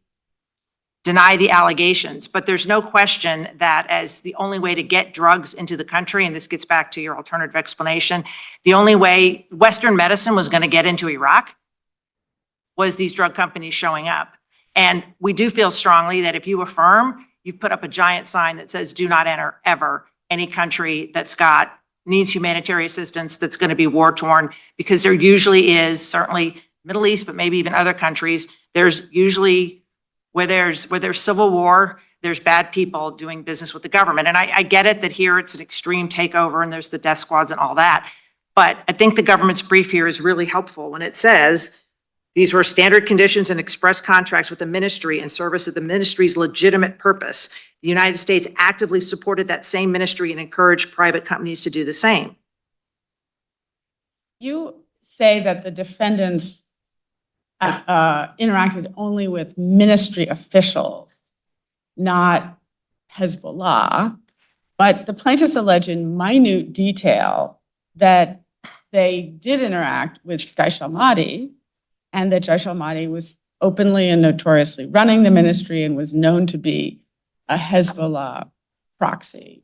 deny the allegations, but there's no question that as the only way to get drugs into the country, and this gets back to your alternative explanation, the only way Western medicine was going to get into Iraq was these drug companies showing up. And we do feel strongly that if you affirm, you've put up a giant sign that says, do not enter ever any country that's needs humanitarian assistance, that's going to be war torn, because there usually is, certainly Middle East, but maybe even other countries, there's usually where there's civil war, there's bad people doing business with the government. And I get it that here it's an extreme takeover and there's the death squads and all that. But I think the government's brief here is really helpful when it says these were standard conditions and express contracts with the ministry in service of the ministry's legitimate purpose. The United States actively supported that same ministry and encouraged private companies to do the same. You say that the defendants interacted only with ministry officials, not Hezbollah, but the plaintiffs allege in minute detail that they did interact with Jaish al-Mahdi, and that Jaish al-Mahdi was openly and notoriously running the ministry and was known to be a Hezbollah proxy.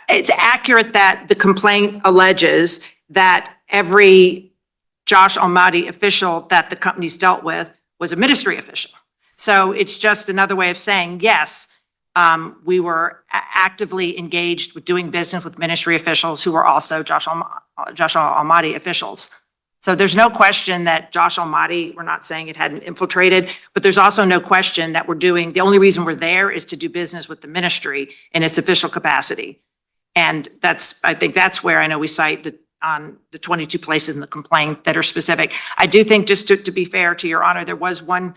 It's accurate that the complaint alleges that every Jaish al-Mahdi official that the companies dealt with was a ministry official. So it's just another way of saying, yes, we were actively engaged with doing business with ministry officials who were also Jaish al-Mahdi officials. So there's no question that Jaish al-Mahdi, we're not saying it hadn't infiltrated, but there's also no question that the only reason we're there is to do business with the ministry in its official capacity. And I think that's where I know we cite on the 22 places in the complaint that are specific. I do think, just to be fair to Your Honor, there was one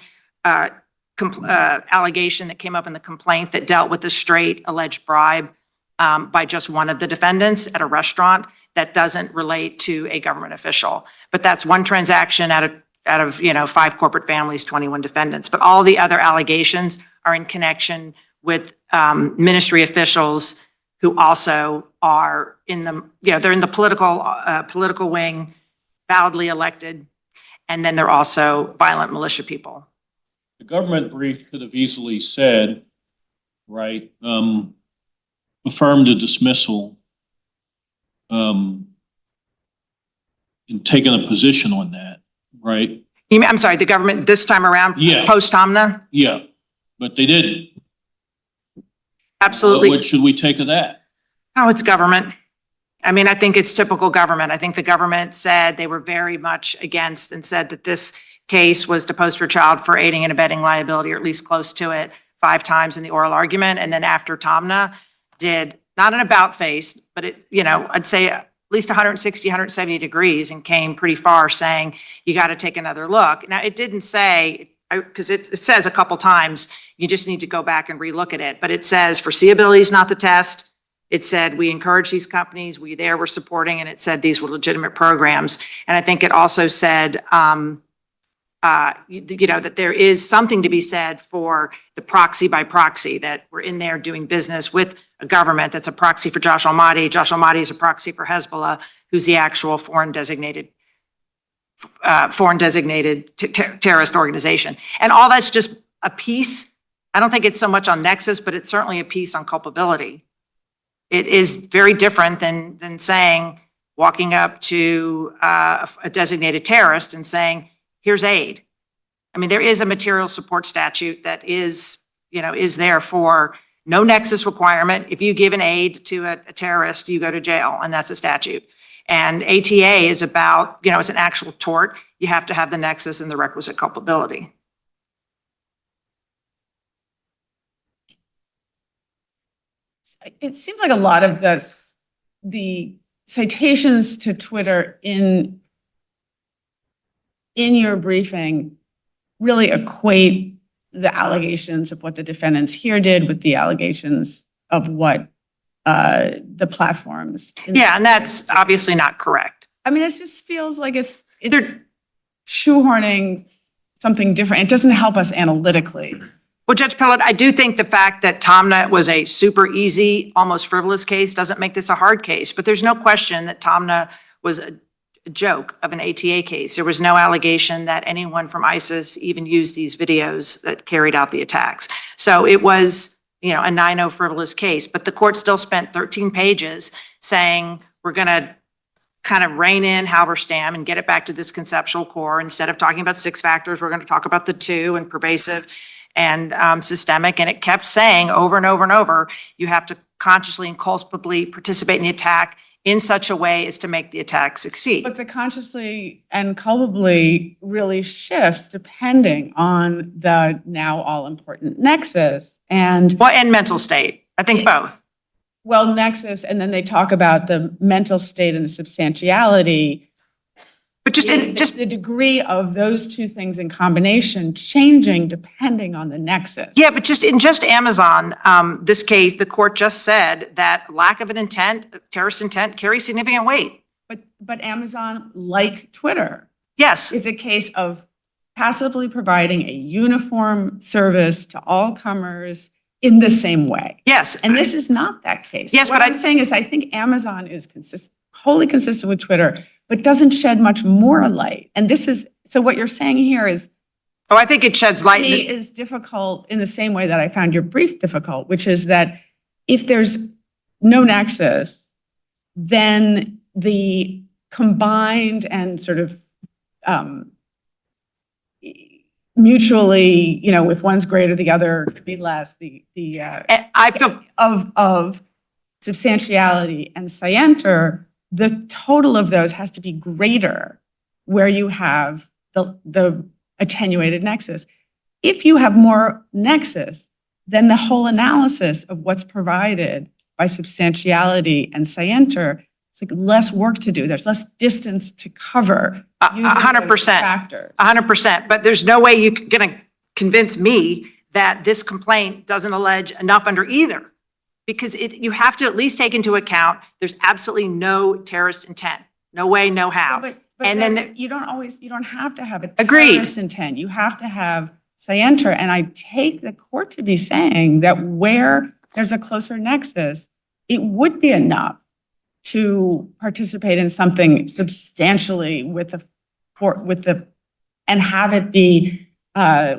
allegation that came up in the complaint that dealt with a straight alleged bribe by just one of the defendants at a restaurant that doesn't relate to a government official. But that's one transaction out of 5 corporate families, 21 defendants. But all the other allegations are in connection with ministry officials who also are they're in the political wing, validly elected, and then they're also violent militia people. The government brief could have easily said, right, affirmed a dismissal and taken a position on that, right? I'm sorry, the government this time around, Yeah. post-Tomna? Yeah, but they didn't. Absolutely. What should we take of that? Oh, it's government. I mean, I think it's typical government. I think the government said they were very much against and said that this case was to poster child for aiding and abetting liability, or at least close to it, 5 times in the oral argument. And then after Tomna did not an about face, but I'd say least 160, 170 degrees and came pretty far saying, you got to take another look. Now, it didn't say, because it says a couple times, you just need to go back and relook at it. But it says foreseeability is not the test. It said, we encourage these companies, we're supporting, and it said these were legitimate programs. And I think it also said, that there is something to be said for the proxy by proxy, that we're in there doing business with a government that's a proxy for Josh Almighty. Josh Almighty is a proxy for Hezbollah, who's the actual foreign designated terrorist organization. And all that's just a piece. I don't think it's so much on nexus, but it's certainly a piece on culpability. It is very different than saying, walking up to a designated terrorist and saying, here's aid. I mean, there is a material support statute that is there for no nexus requirement. If you give an aid to a terrorist, you go to jail, and that's a statute. And ATA is about, it's an actual tort. You have to have the nexus and the requisite culpability. It seems like a lot of the citations to Twitter in your briefing really equate the allegations of what the defendants here did with the allegations of what the platforms. Yeah, and that's obviously not correct. I mean, it just feels like it's shoehorning something different. It doesn't help us analytically. Well, Judge Pillard, I do think the fact that Tomna was a super easy, almost frivolous case doesn't make this a hard case, but there's no question that Tomna was a joke of an ATA case. There was no allegation that anyone from ISIS even used these videos that carried out the attacks. So it was, a 9-0 frivolous case, but the court still spent 13 pages saying, we're going to kind of rein in Halberstam and get it back to this conceptual core. Instead of talking about 6 factors, we're going to talk about the 2 and pervasive and systemic. And it kept saying over and over and over, you have to consciously and culpably participate in the attack in such a way as to make the attack succeed. But the consciously and culpably really shifts depending on the now all-important nexus and mental state. I think both. Well, nexus, and then they talk about the mental state and the substantiality. But just the degree of those two things in combination changing depending on the nexus. Yeah, but just Amazon, this case, the court just said that lack of an intent, terrorist intent, carries significant weight. But Amazon, like Twitter, yes, is a case of passively providing a uniform service to all comers in the same way. Yes, and this is not that case. Yes, what I'm saying is I think Amazon is wholly consistent with Twitter, but doesn't shed much more light. And this is, so what you're saying here is, I think it sheds light. Is difficult in the same way that I found your brief difficult, which is that if there's no nexus, then the combined and sort of mutually, if one's greater, the other could be less, I feel of substantiality and scienter, the total of those has to be greater where you have the attenuated nexus. If you have more nexus, then the whole analysis of what's provided by substantiality and scienter, it's like less work to do. There's less distance to cover. 100%. 100%. But there's no way you're going to convince me that this complaint doesn't allege enough under either. Because you have to at least take into account there's absolutely no terrorist intent. No way, no how. But and then you don't have to have a agreed terrorist intent. You have to have scienter. And I take the court to be saying that where there's a closer nexus, it would be enough to participate in something substantially and have it be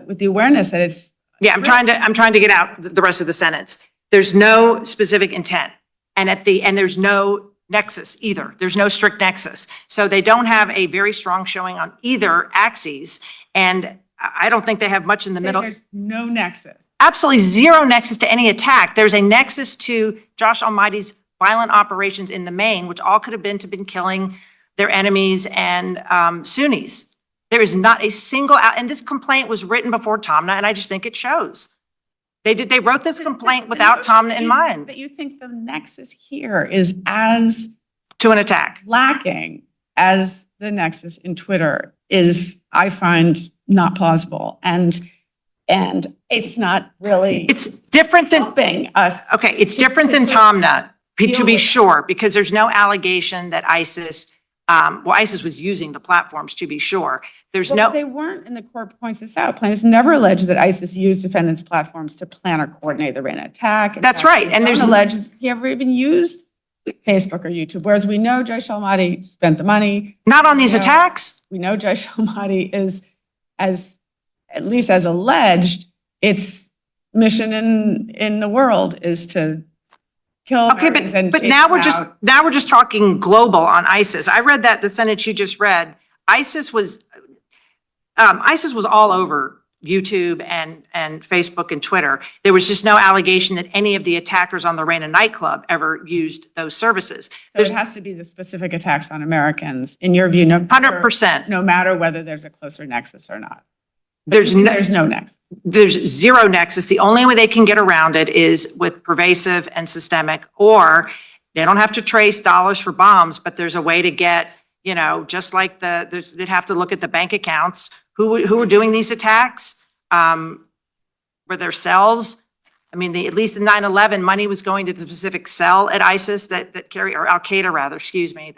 with the awareness that it's. Yeah, I'm trying to get out the rest of the sentence. There's no specific intent, and there's no nexus either. There's no strict nexus. So they don't have a very strong showing on either axes, and I don't think they have much in the middle. There's no nexus. Absolutely zero nexus to any attack. There's a nexus to Josh Almighty's violent operations in the main, which all could have been killing their enemies and Sunnis. There is not a single, and this complaint was written before Tomna, and I just think it shows. They wrote this complaint without Tomna in mind. But you think the nexus here is as to an attack. lacking as the nexus in Twitter is, I find, not plausible. And it's not really It's different than, helping us. okay, it's different than Tomna, to be sure, because there's no allegation that ISIS, well, ISIS was using the platforms, to be sure. There's But no, they weren't, and the court points this out. Plaintiffs never alleged that ISIS used defendants' platforms to plan or coordinate the rain attack. In That's fact, right, they and there's- don't allege he ever even used Facebook or YouTube, whereas we know Jaish al-Mahdi spent the money. not on these No. attacks. We know Jaish al-Mahdi is, at least as alleged, its mission in the world is to kill Okay, Americans and but chase now them we're out. just talking global on ISIS. I read that, the sentence you just read. ISIS was all over YouTube and Facebook and Twitter. There was just no allegation that any of the attackers on the Reina nightclub ever used those services. So There's it has to be the specific attacks on Americans, in your view, no matter 100%. no matter whether there's a closer nexus or not. There's no nexus. There's zero nexus. The only way they can get around it is with pervasive and systemic, or they don't have to trace dollars for bombs, but there's a way to get, just like they'd have to look at the bank accounts, who were doing these attacks, were there cells? I mean, at least in 9/11, money was going to the specific cell at ISIS that carried, or Al Qaeda rather, excuse me.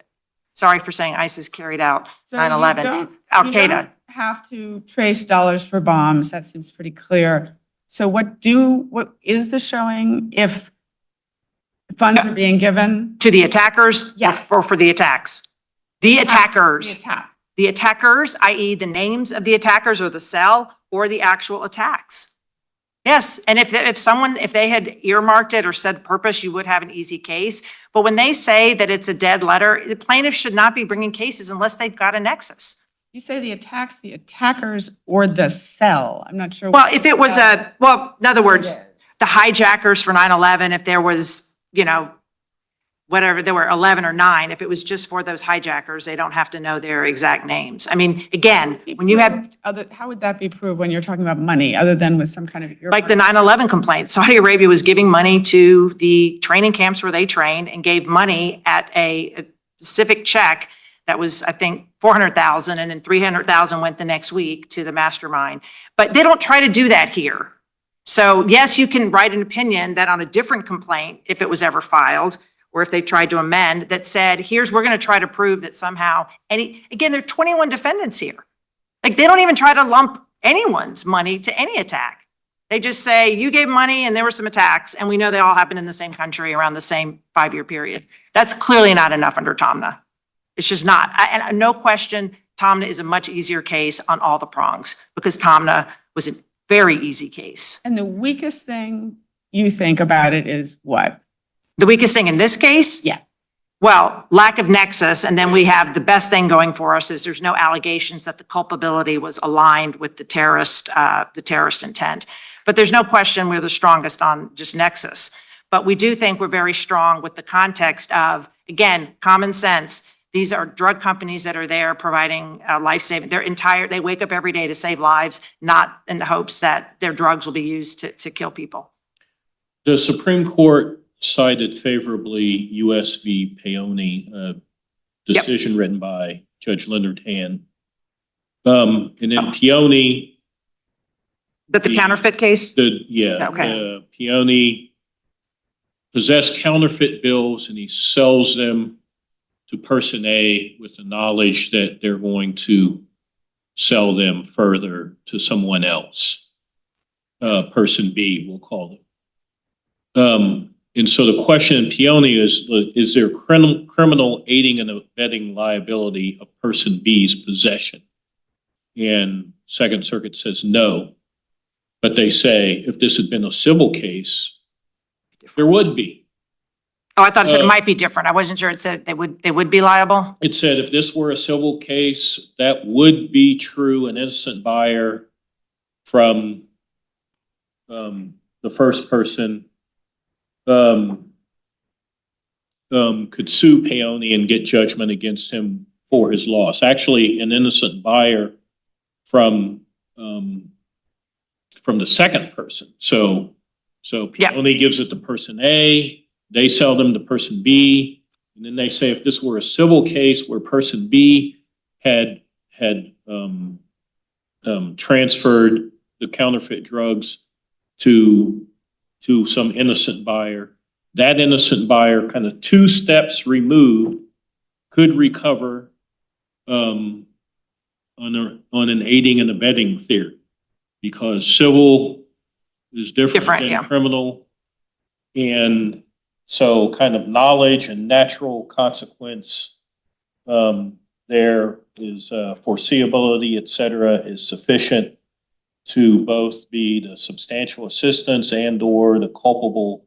Sorry for saying ISIS carried out So 9/11. you don't- Al you Qaeda. don't have to trace dollars for bombs. That seems pretty clear. So what is the showing if funds are being given? To the attackers? Yes. Or for the attacks? The attackers. The attack. The attackers, i.e. the names of the attackers or the cell, or the actual attacks. Yes, and if they had earmarked it or said purpose, you would have an easy case. But when they say that it's a dead letter, the plaintiffs should not be bringing cases unless they've got a nexus. You say the attacks, the attackers, or the cell? I'm not sure. Well, what if the it was cell in other words, is. the hijackers for 9/11, if there was, whatever, there were 11 or 9, if it was just for those hijackers, they don't have to know their exact names. I mean, again, when you have, How would that be proved when you're talking about money, other than with some kind of? like the 9/11 complaint, Saudi Arabia was giving money to the training camps where they trained and gave money at a specific check that was, I think, 400,000, and then 300,000 went the next week to the mastermind. But they don't try to do that here. So yes, you can write an opinion that on a different complaint, if it was ever filed, or if they tried to amend, that said, we're going to try to prove that somehow again, there are 21 defendants here. Like, they don't even try to lump anyone's money to any attack. They just say, you gave money and there were some attacks, and we know they all happened in the same country around the same 5-year period. That's clearly not enough under Tomna. It's just not. And no question, Tomna is a much easier case on all the prongs, because Tomna was a very easy case. And the weakest thing you think about it is what? The weakest thing in this case? Yeah. Well, lack of nexus, and then we have the best thing going for us is there's no allegations that the culpability was aligned with the terrorist intent. But there's no question we're the strongest on just nexus. But we do think we're very strong with the context of, again, common sense. These are drug companies that are there providing life-saving. They wake up every day to save lives, not in the hopes that their drugs will be used to kill people. The Supreme Court cited favorably U.S. v. Paoni, decision written by Judge Leonard Hand. And in Paoni, But the counterfeit case? Okay. Paoni possessed counterfeit bills, and he sells them to person A with the knowledge that they're going to sell them further to someone else. Person B, we'll call them. And so the question in Paoni is there criminal aiding and abetting liability of person B's possession? And Second Circuit says no. But they say if this had been a civil case, there would be. Oh, I thought it said it might be different. I wasn't sure it said they would be liable. It said if this were a civil case, that would be true. An innocent buyer from the first person could sue Paoni and get judgment against him for his loss. Actually, an innocent buyer from the second person. So Paoni gives it to person A, they sell them to person B, And then they say if this were a civil case where person B had transferred the counterfeit drugs to some innocent buyer, that innocent buyer, kind of 2 steps removed, could recover on an aiding and abetting theory, because civil is different Yeah. than criminal. And so kind of knowledge and natural consequence, there is foreseeability, et cetera, is sufficient to both be the substantial assistance and or the culpable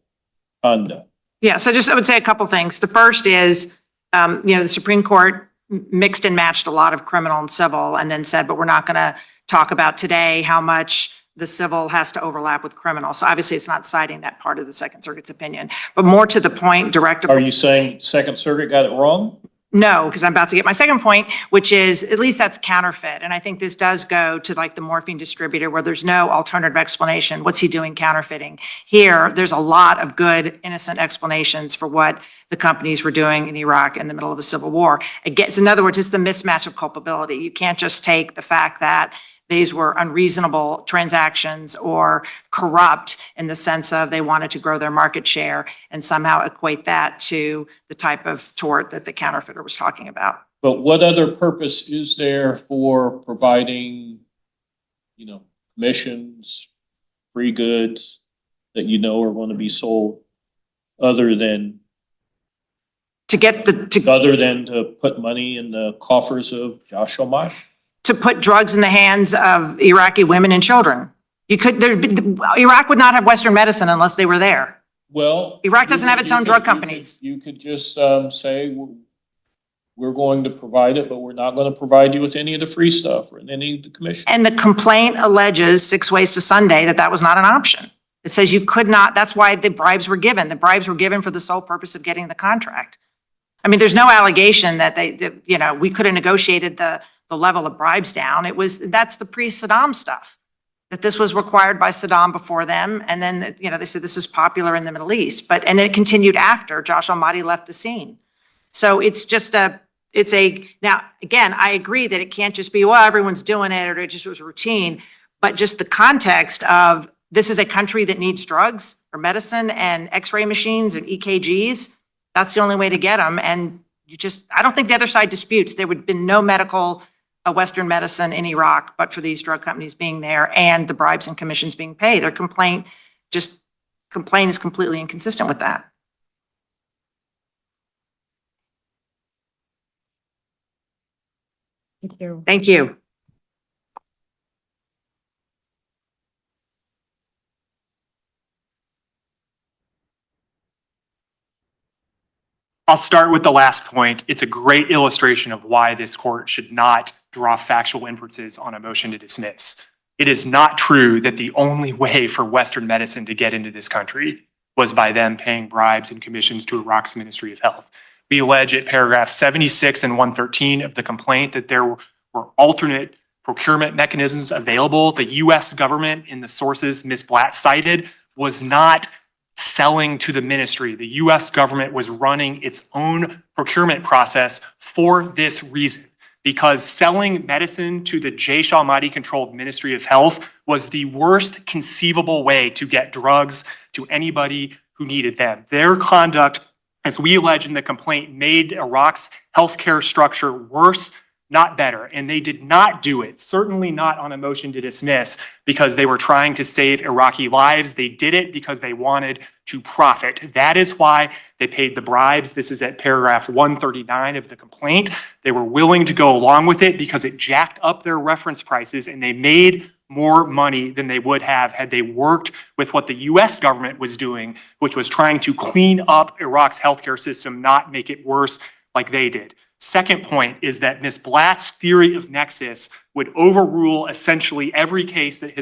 conduct. Yeah, so I would say a couple things. The first is, the Supreme Court mixed and matched a lot of criminal and civil and then said, but we're not going to talk about today how much the civil has to overlap with criminal. So obviously it's not citing that part of the Second Circuit's opinion, but more to the point, direct. Are you saying Second Circuit got it wrong? No, because I'm about to get my second point, which is at least that's counterfeit. And I think this does go to like the morphine distributor where there's no alternative explanation. What's he doing counterfeiting? Here, there's a lot of good, innocent explanations for what the companies were doing in Iraq in the middle of a civil war. Again, in other words, it's the mismatch of culpability. You can't just take the fact that these were unreasonable transactions or corrupt in the sense of they wanted to grow their market share and somehow equate that to the type of tort that the counterfeiter was talking about. But what other purpose is there for providing, commissions, free goods that are going to be sold other than to put money in the coffers of Joshua Atchley? To put drugs in the hands of Iraqi women and children. Iraq would not have Western medicine unless they were there. Well, Iraq doesn't have its own drug companies. You could just say, we're going to provide it, but we're not going to provide you with any of the free stuff or any of the commission. And the complaint alleges 6 ways to Sunday that was not an option. It says you could not, that's why the bribes were given. The bribes were given for the sole purpose of getting the contract. I mean, there's no allegation that we could have negotiated the level of bribes down. That's the pre-Saddam stuff, that this was required by Saddam before them. And then, they said this is popular in the Middle East, and then it continued after Joshua Atchley left the scene. So it's just now, again, I agree that it can't just be, well, everyone's doing it or it just was routine, but just the context of this is a country that needs drugs or medicine and x-ray machines and EKGs. That's the only way to get them. And I don't think the other side disputes. There would have been no medical Western medicine in Iraq, but for these drug companies being there and the bribes and commissions being paid. Their complaint is completely inconsistent with that. Thank you. Thank you. I'll start with the last point. It's a great illustration of why this court should not draw factual inferences on a motion to dismiss. It is not true that the only way for Western medicine to get into this country was by them paying bribes and commissions to Iraq's Ministry of Health. We allege at paragraph 76 and 113 of the complaint that there were alternate procurement mechanisms available. The US government, in the sources Ms. Blatt cited, was not selling to the ministry. The US government was running its own procurement process for this reason, because selling medicine to the Jaish al-Mahdi controlled Ministry of Health was the worst conceivable way to get drugs to anybody who needed them. Their conduct, as we allege in the complaint, made Iraq's healthcare structure worse, not better. And they did not do it, certainly not on a motion to dismiss, because they were trying to save Iraqi lives. They did it because they wanted to profit. That is why they paid the bribes. This is at paragraph 139 of the complaint. They were willing to go along with it because it jacked up their reference prices and they made more money than they would have had they worked with what the US government was doing, which was trying to clean up Iraq's healthcare system, not make it worse like they did. Second point is that Ms. Blatt's theory of nexus would overrule essentially every case that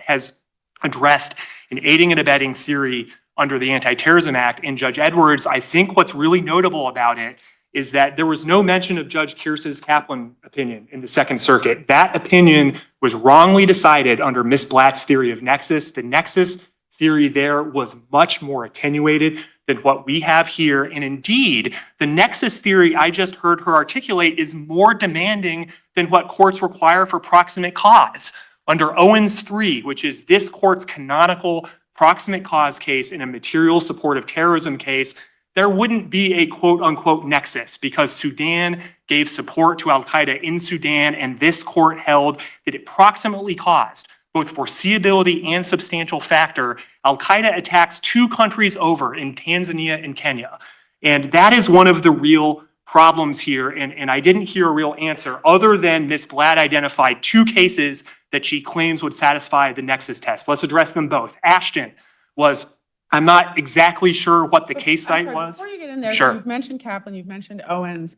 has addressed an aiding and abetting theory under the Anti-Terrorism Act. And Judge Edwards, I think what's really notable about it is that there was no mention of Judge Kearse's Kaplan opinion in the Second Circuit. That opinion was wrongly decided under Ms. Blatt's theory of nexus. The nexus theory there was much more attenuated than what we have here. And indeed, the nexus theory I just heard her articulate is more demanding than what courts require for proximate cause. Under Owens 3, which is this court's canonical proximate cause case in a material support of terrorism case, there wouldn't be a quote unquote nexus because Sudan gave support to Al-Qaeda in Sudan, and this court held that it proximately caused both foreseeability and substantial factor Al-Qaeda attacks 2 countries over in Tanzania and Kenya. And that is one of the real problems here. And I didn't hear a real answer other than Ms. Blatt identified 2 cases that she claims would satisfy the nexus test. Let's address them both. Ashton was, I'm not exactly sure what the case site was. Before you get in there, Sure. so you've mentioned Kaplan, you've mentioned Owens,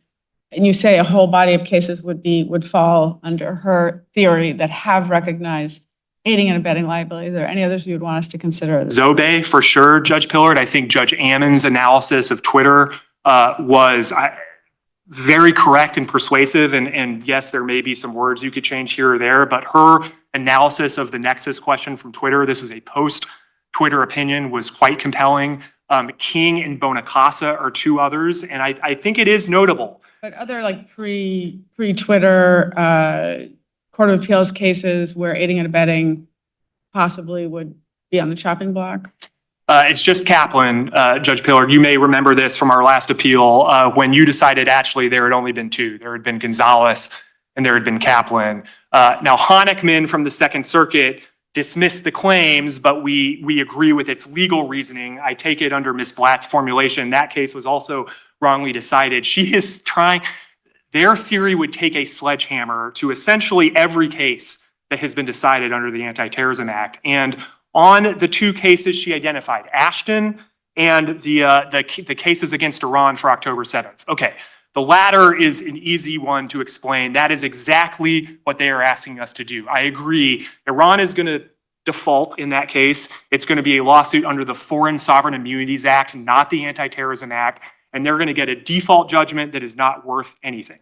and you say a whole body of cases would fall under her theory that have recognized aiding and abetting liability. Are there any others you would want us to consider? Zobe, for sure, Judge Pillard. I think Judge Ammon's analysis of Twitter was very correct and persuasive. And yes, there may be some words you could change here or there, but her analysis of the nexus question from Twitter, this was a post-Twitter opinion, was quite compelling. King and Bonacasa are 2 others, and I think it is notable. But other like pre-Twitter Court of Appeals cases where aiding and abetting possibly would be on the chopping block? It's just Kaplan, Judge Pillard. You may remember this from our last appeal. When you decided actually there had only been 2. There had been Gonzalez and there had been Kaplan. Now, Honickman from the Second Circuit dismissed the claims, but we agree with its legal reasoning. I take it under Ms. Blatt's formulation. That case was also wrongly decided. She is trying, their theory would take a sledgehammer to essentially every case that has been decided under the Anti-Terrorism Act. And on the 2 cases she identified, Ashton and the cases against Iran for October 7th. Okay, the latter is an easy one to explain. That is exactly what they are asking us to do. I agree. Iran is going to default in that case. It's going to be a lawsuit under the Foreign Sovereign Immunities Act, not the Anti-Terrorism Act, and they're going to get a default judgment that is not worth anything.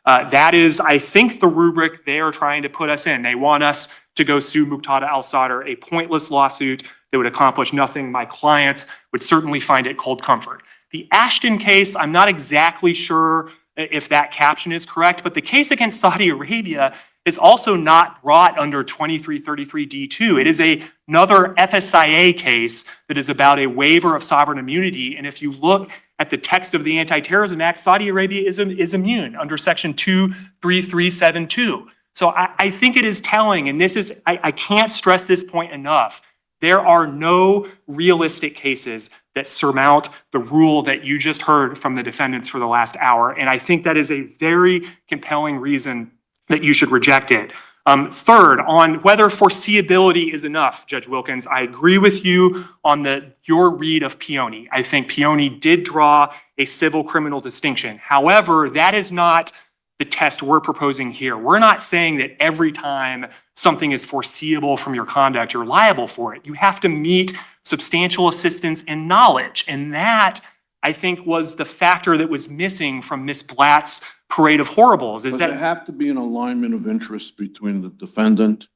That is, I think, the rubric they are trying to put us in. They want us to go sue Muqtada al-Sadr, a pointless lawsuit that would accomplish nothing. My clients would certainly find it cold comfort. The Ashton case, I'm not exactly sure if that caption is correct, but the case against Saudi Arabia is also not brought under 2333 D2. It is another FSIA case that is about a waiver of sovereign immunity. And if you look at the text of the Anti-Terrorism Act, Saudi Arabia is immune under section 23372. So I think it is telling, and this is, I can't stress this point enough. There are no realistic cases that surmount the rule that you just heard from the defendants for the last hour. And I think that is a very compelling reason that you should reject it. Third, on whether foreseeability is enough, Judge Wilkins, I agree with you on your read of Peony. I think Peony did draw a civil criminal distinction. However, that is not the test we're proposing here. We're not saying that every time something is foreseeable from your conduct, you're liable for it. You have to meet substantial assistance and knowledge. And that, I think, was the factor that was missing from Ms. Blatt's parade of horribles. Does there have to be an alignment of interest between the defendant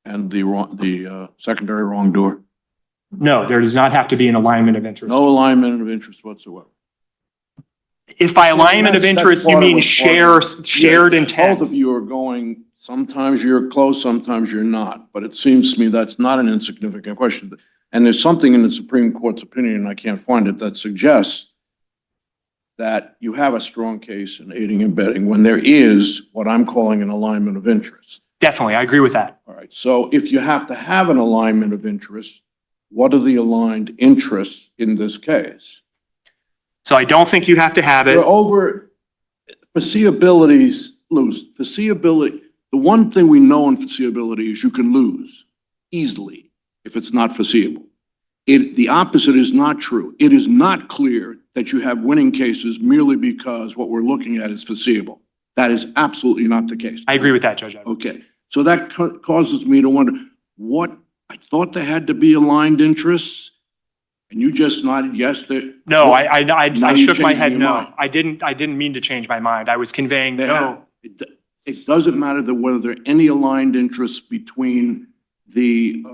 and the secondary wrongdoer? No, there does not have to be an alignment of interest. No alignment of interest whatsoever. If by alignment of interest, you mean shared intent. Both of you are going, sometimes you're close, sometimes you're not. But it seems to me that's not an insignificant question. And there's something in the Supreme Court's opinion, and I can't find it, that suggests that you have a strong case in aiding and abetting when there is what I'm calling an alignment of interest. Definitely, I agree with that. All right. So if you have to have an alignment of interest, what are the aligned interests in this case? So I don't think you have to have it. They're over foreseeabilities, lose. Foreseeability, the one thing we know in foreseeability is you can lose easily if it's not foreseeable. The opposite is not true. It is not clear that you have winning cases merely because what we're looking at is foreseeable. That is absolutely not the case. I agree with that, Judge Edwards. Okay. So that causes me to wonder, what, I thought there had to be aligned interests, and you just nodded yes. No, I shook my head no. Mind. I didn't mean to change my mind. I was conveying no. It doesn't matter whether there are any aligned interests between the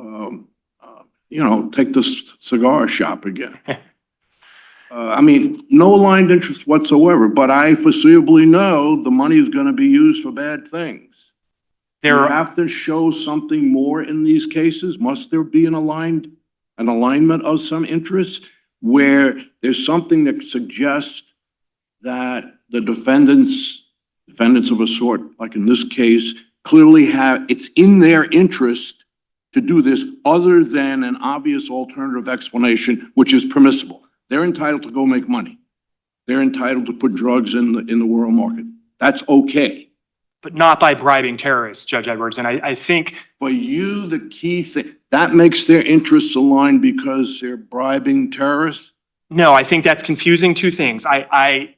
take this cigar shop again. I mean, no aligned interest whatsoever, but I foreseeably know the money is going to be used for bad things. You There, have to show something more in these cases. Must there be an alignment of some interest where there's something that suggests that the defendants of a sort, like in this case, clearly it's in their interest to do this other than an obvious alternative explanation, which is permissible. They're entitled to go make money. They're entitled to put drugs in the world market. That's okay. but not by bribing terrorists, Judge Edwards. And I think For you, the key thing, that makes their interests aligned because they're bribing terrorists? no, I think that's confusing two things. I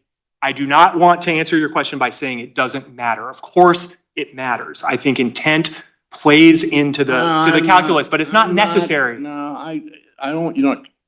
do not want to answer your question by saying it doesn't matter. Of course, it matters. I think intent plays into the calculus, but it's not necessary. No, I don't,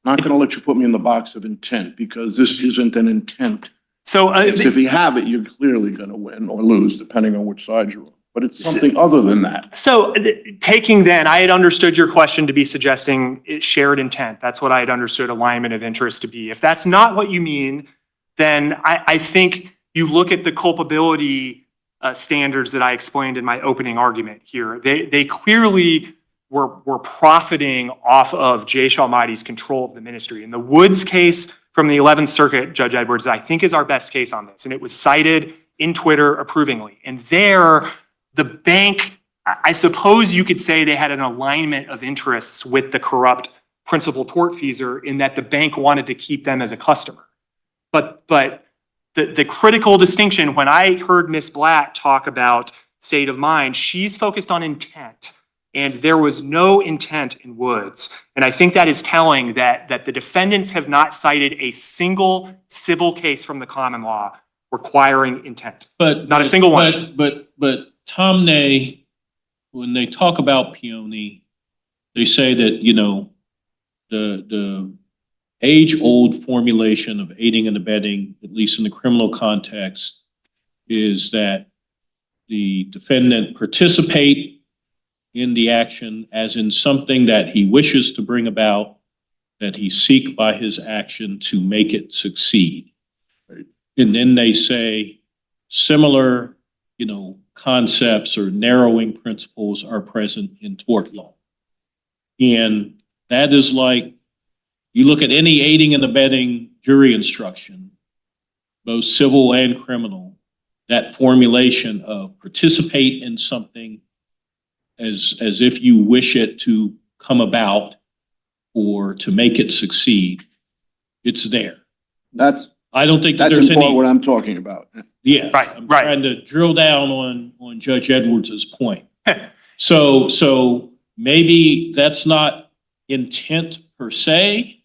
not gonna let you put me in the box of intent because this isn't an intent. So If you have it, you're clearly gonna win or lose, depending on which side you're on. But it's something other than that. So taking then, I had understood your question to be suggesting shared intent. That's what I had understood alignment of interest to be. If that's not what you mean, then I think you look at the culpability standards that I explained in my opening argument here. They clearly were profiting off of Jaish al-Mahdi's control of the ministry. In the Woods case from the 11th Circuit, Judge Edwards, I think is our best case on this. And it was cited in Twitter approvingly. And there, the bank, I suppose you could say they had an alignment of interests with the corrupt principal tortfeasor in that the bank wanted to keep them as a customer. But the critical distinction, when I heard Ms. Blatt talk about state of mind, she's focused on intent. And there was no intent in Woods. And I think that is telling that the defendants have not cited a single civil case from the common law requiring intent. But Not a single one. But Tom Ney, when they talk about Peony, they say that, the age-old formulation of aiding and abetting, at least in the criminal context, is that the defendant participate in the action as in something that he wishes to bring about, that he seek by his action to make it succeed. And then they say similar, concepts or narrowing principles are present in tort law. And that is like, you look at any aiding and abetting jury instruction, both civil and criminal, that formulation of participate in something as if you wish it to come about or to make it succeed, it's there. I don't think that That's there's in part any. what I'm talking about. Yeah, Right, I'm right. trying to drill down on Judge Edwards's point. So maybe that's not intent per se,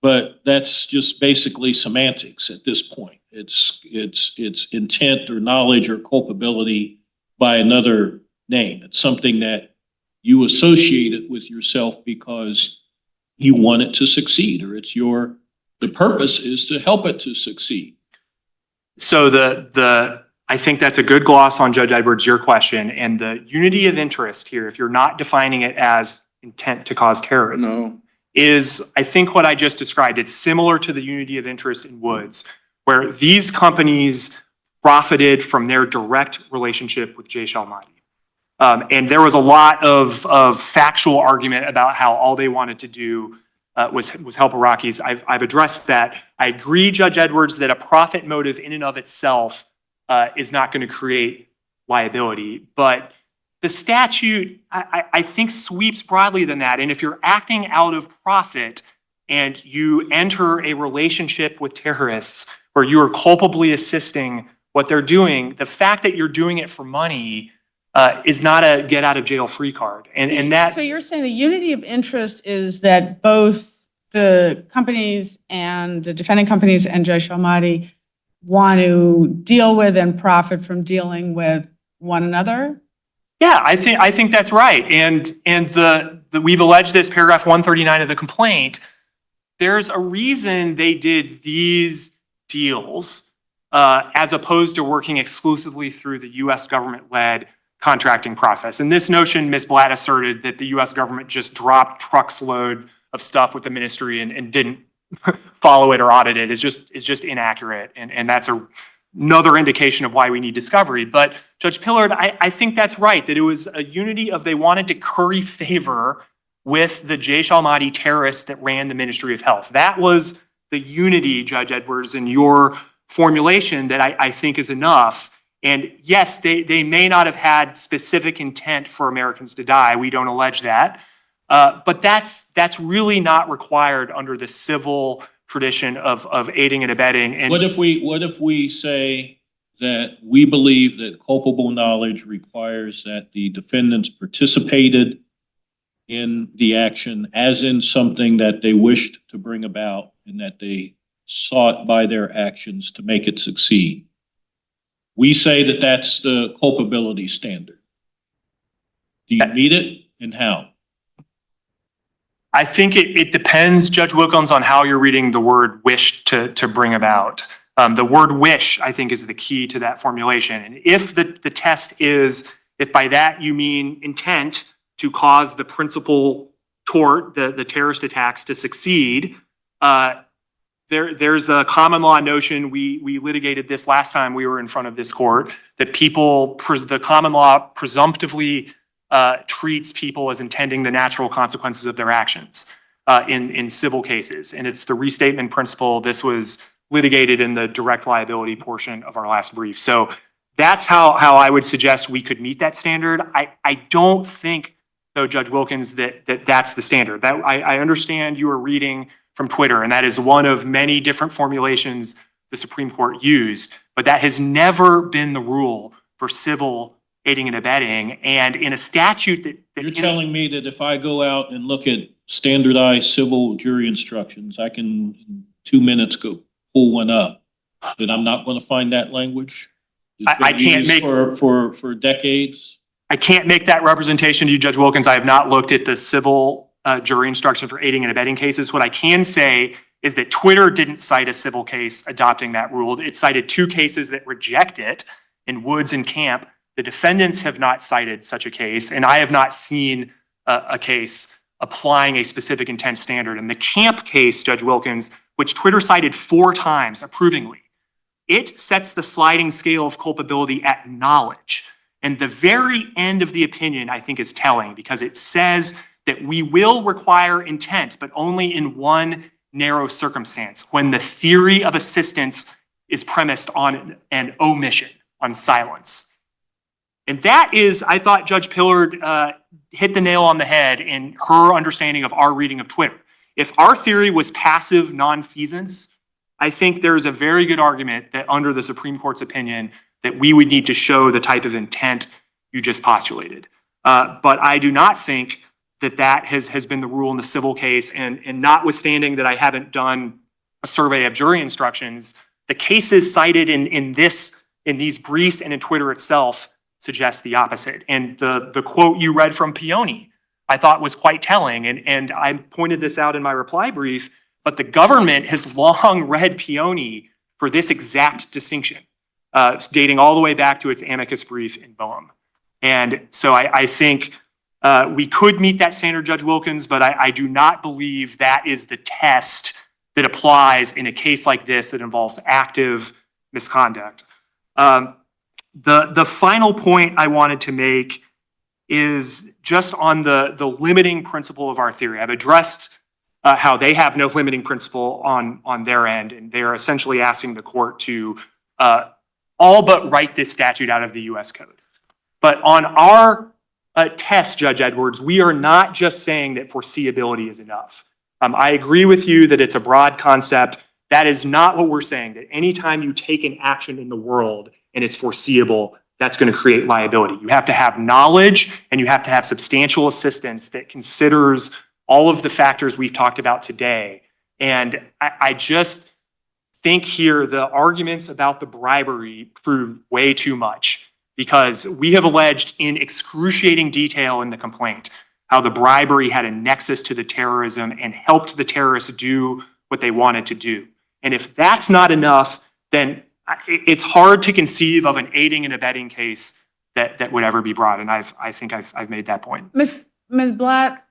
but that's just basically semantics at this point. It's intent or knowledge or culpability by another name. It's something that you associate it with yourself because you want it to succeed, or the purpose is to help it to succeed. So I think that's a good gloss on Judge Edwards, your question. And the unity of interest here, if you're not defining it as intent to cause terrorism, No. is, I think what I just described. It's similar to the unity of interest in Woods, where these companies profited from their direct relationship with Jaish al-Mahdi. And there was a lot of factual argument about how all they wanted to do was help Iraqis. I've addressed that. I agree, Judge Edwards, that a profit motive in and of itself is not going to create liability. But the statute, I think, sweeps broadly than that. And if you're acting out of profit and you enter a relationship with terrorists where you are culpably assisting what they're doing, the fact that you're doing it for money is not a get out of jail free card. And that. So you're saying the unity of interest is that both the companies and the defendant companies and Jaish al-Mahdi want to deal with and profit from dealing with one another? Yeah, I think that's right. And we've alleged this, paragraph 139 of the complaint. There's a reason they did these deals as opposed to working exclusively through the U.S. government-led contracting process. And this notion, Ms. Blatt asserted that the US government just dropped truckloads of stuff with the ministry and didn't follow it or audit it is just inaccurate. And that's another indication of why we need discovery. But Judge Pillard, I think that's right, that it was a unity of they wanted to curry favor with the Jaish al-Mahdi terrorists that ran the Ministry of Health. That was the unity, Judge Edwards, in your formulation that I think is enough. And yes, they may not have had specific intent for Americans to die. We don't allege that. But that's really not required under the civil tradition of aiding and abetting. And What if we say that we believe that culpable knowledge requires that the defendants participated in the action as in something that they wished to bring about and that they sought by their actions to make it succeed? We say that that's the culpability standard. Do you meet it, and how? I think it depends, Judge Wilkins, on how you're reading the word wish to bring about. The word wish, I think, is the key to that formulation. And if the test is, if by that you mean intent to cause the principal tort, the terrorist attacks to succeed, there's a common law notion, we litigated this last time we were in front of this court, that the common law presumptively treats people as intending the natural consequences of their actions in civil cases. And it's the restatement principle. This was litigated in the direct liability portion of our last brief. So that's how I would suggest we could meet that standard. I don't think, though, Judge Wilkins, that's the standard. I understand you are reading from Twitter, and that is one of many different formulations the Supreme Court used, but that has never been the rule for civil aiding and abetting. And in a statute that You're telling me that if I go out and look at standardized civil jury instructions, I can in 2 minutes go pull one up, that I'm not going to find that language? I can't make for decades. I can't make that representation to you, Judge Wilkins. I have not looked at the civil jury instruction for aiding and abetting cases. What I can say is that Twitter didn't cite a civil case adopting that rule. It cited 2 cases that reject it in Woods and Camp. The defendants have not cited such a case, and I have not seen a case applying a specific intent standard. And the Camp case, Judge Wilkins, which Twitter cited 4 times approvingly, it sets the sliding scale of culpability at knowledge. And the very end of the opinion, I think, is telling, because it says that we will require intent, but only in one narrow circumstance, when the theory of assistance is premised on an omission, on silence. And that is, I thought Judge Pillard hit the nail on the head in her understanding of our reading of Twitter. If our theory was passive nonfeasance, I think there is a very good argument that under the Supreme Court's opinion that we would need to show the type of intent you just postulated. But I do not think that has been the rule in the civil case. And notwithstanding that I haven't done a survey of jury instructions, the cases cited in these briefs and in Twitter itself suggest the opposite. And the quote you read from Peony, I thought was quite telling. And I pointed this out in my reply brief, but the government has long read Peony for this exact distinction, dating all the way back to its amicus brief in Boehm. And so I think we could meet that standard, Judge Wilkins, but I do not believe that is the test that applies in a case like this that involves active misconduct. The final point I wanted to make is just on the limiting principle of our theory. I've addressed how they have no limiting principle on their end, and they're essentially asking the court to all but write this statute out of the US Code. But on our test, Judge Edwards, we are not just saying that foreseeability is enough. I agree with you that it's a broad concept. That is not what we're saying, that anytime you take an action in the world and it's foreseeable, that's going to create liability. You have to have knowledge and you have to have substantial assistance that considers all of the factors we've talked about today. And I just think here the arguments about the bribery prove way too much, because we have alleged in excruciating detail in the complaint how the bribery had a nexus to the terrorism and helped the terrorists do what they wanted to do. And if that's not enough, then it's hard to conceive of an aiding and abetting case that would ever be brought. And I think I've made that point. Ms. Blatt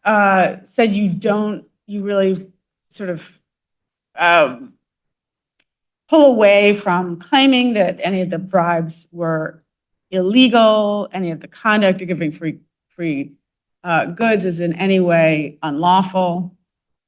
said you really sort of pull away from claiming that any of the bribes were illegal, any of the conduct of giving free goods is in any way unlawful.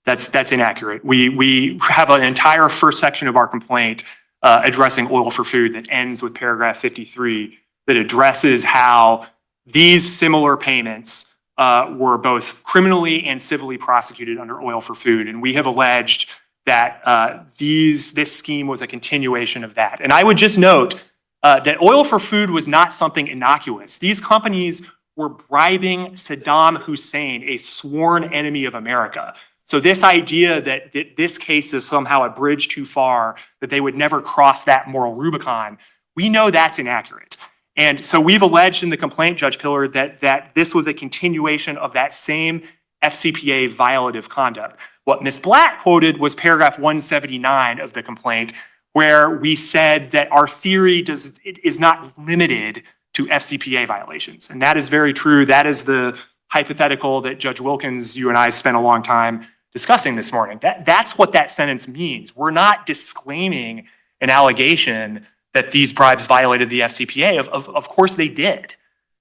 That's inaccurate. We have an entire first section of our complaint addressing oil for food that ends with paragraph 53 that addresses how these similar payments were both criminally and civilly prosecuted under oil for food. And we have alleged that this scheme was a continuation of that. And I would just note that oil for food was not something innocuous. These companies were bribing Saddam Hussein, a sworn enemy of America. So this idea that this case is somehow a bridge too far, that they would never cross that moral Rubicon, we know that's inaccurate. And so we've alleged in the complaint, Judge Pillar, that this was a continuation of that same FCPA violative conduct. What Ms. Blatt quoted was paragraph 179 of the complaint, where we said that our theory is not limited to FCPA violations. And that is very true. That is the hypothetical that Judge Wilkins, you and I spent a long time discussing this morning. That's what that sentence means. We're not disclaiming an allegation that these bribes violated the FCPA. Of course they did,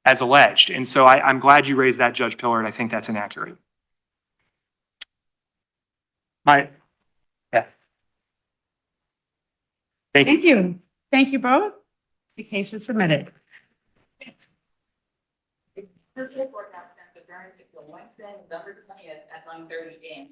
as alleged. And so I'm glad you raised that, Judge Pillar, and I think that's inaccurate. Yeah. Thank you. Thank you. Thank you both. The case is submitted. Thursday forecast, the Wednesday, November 20th at 9:30 a.m.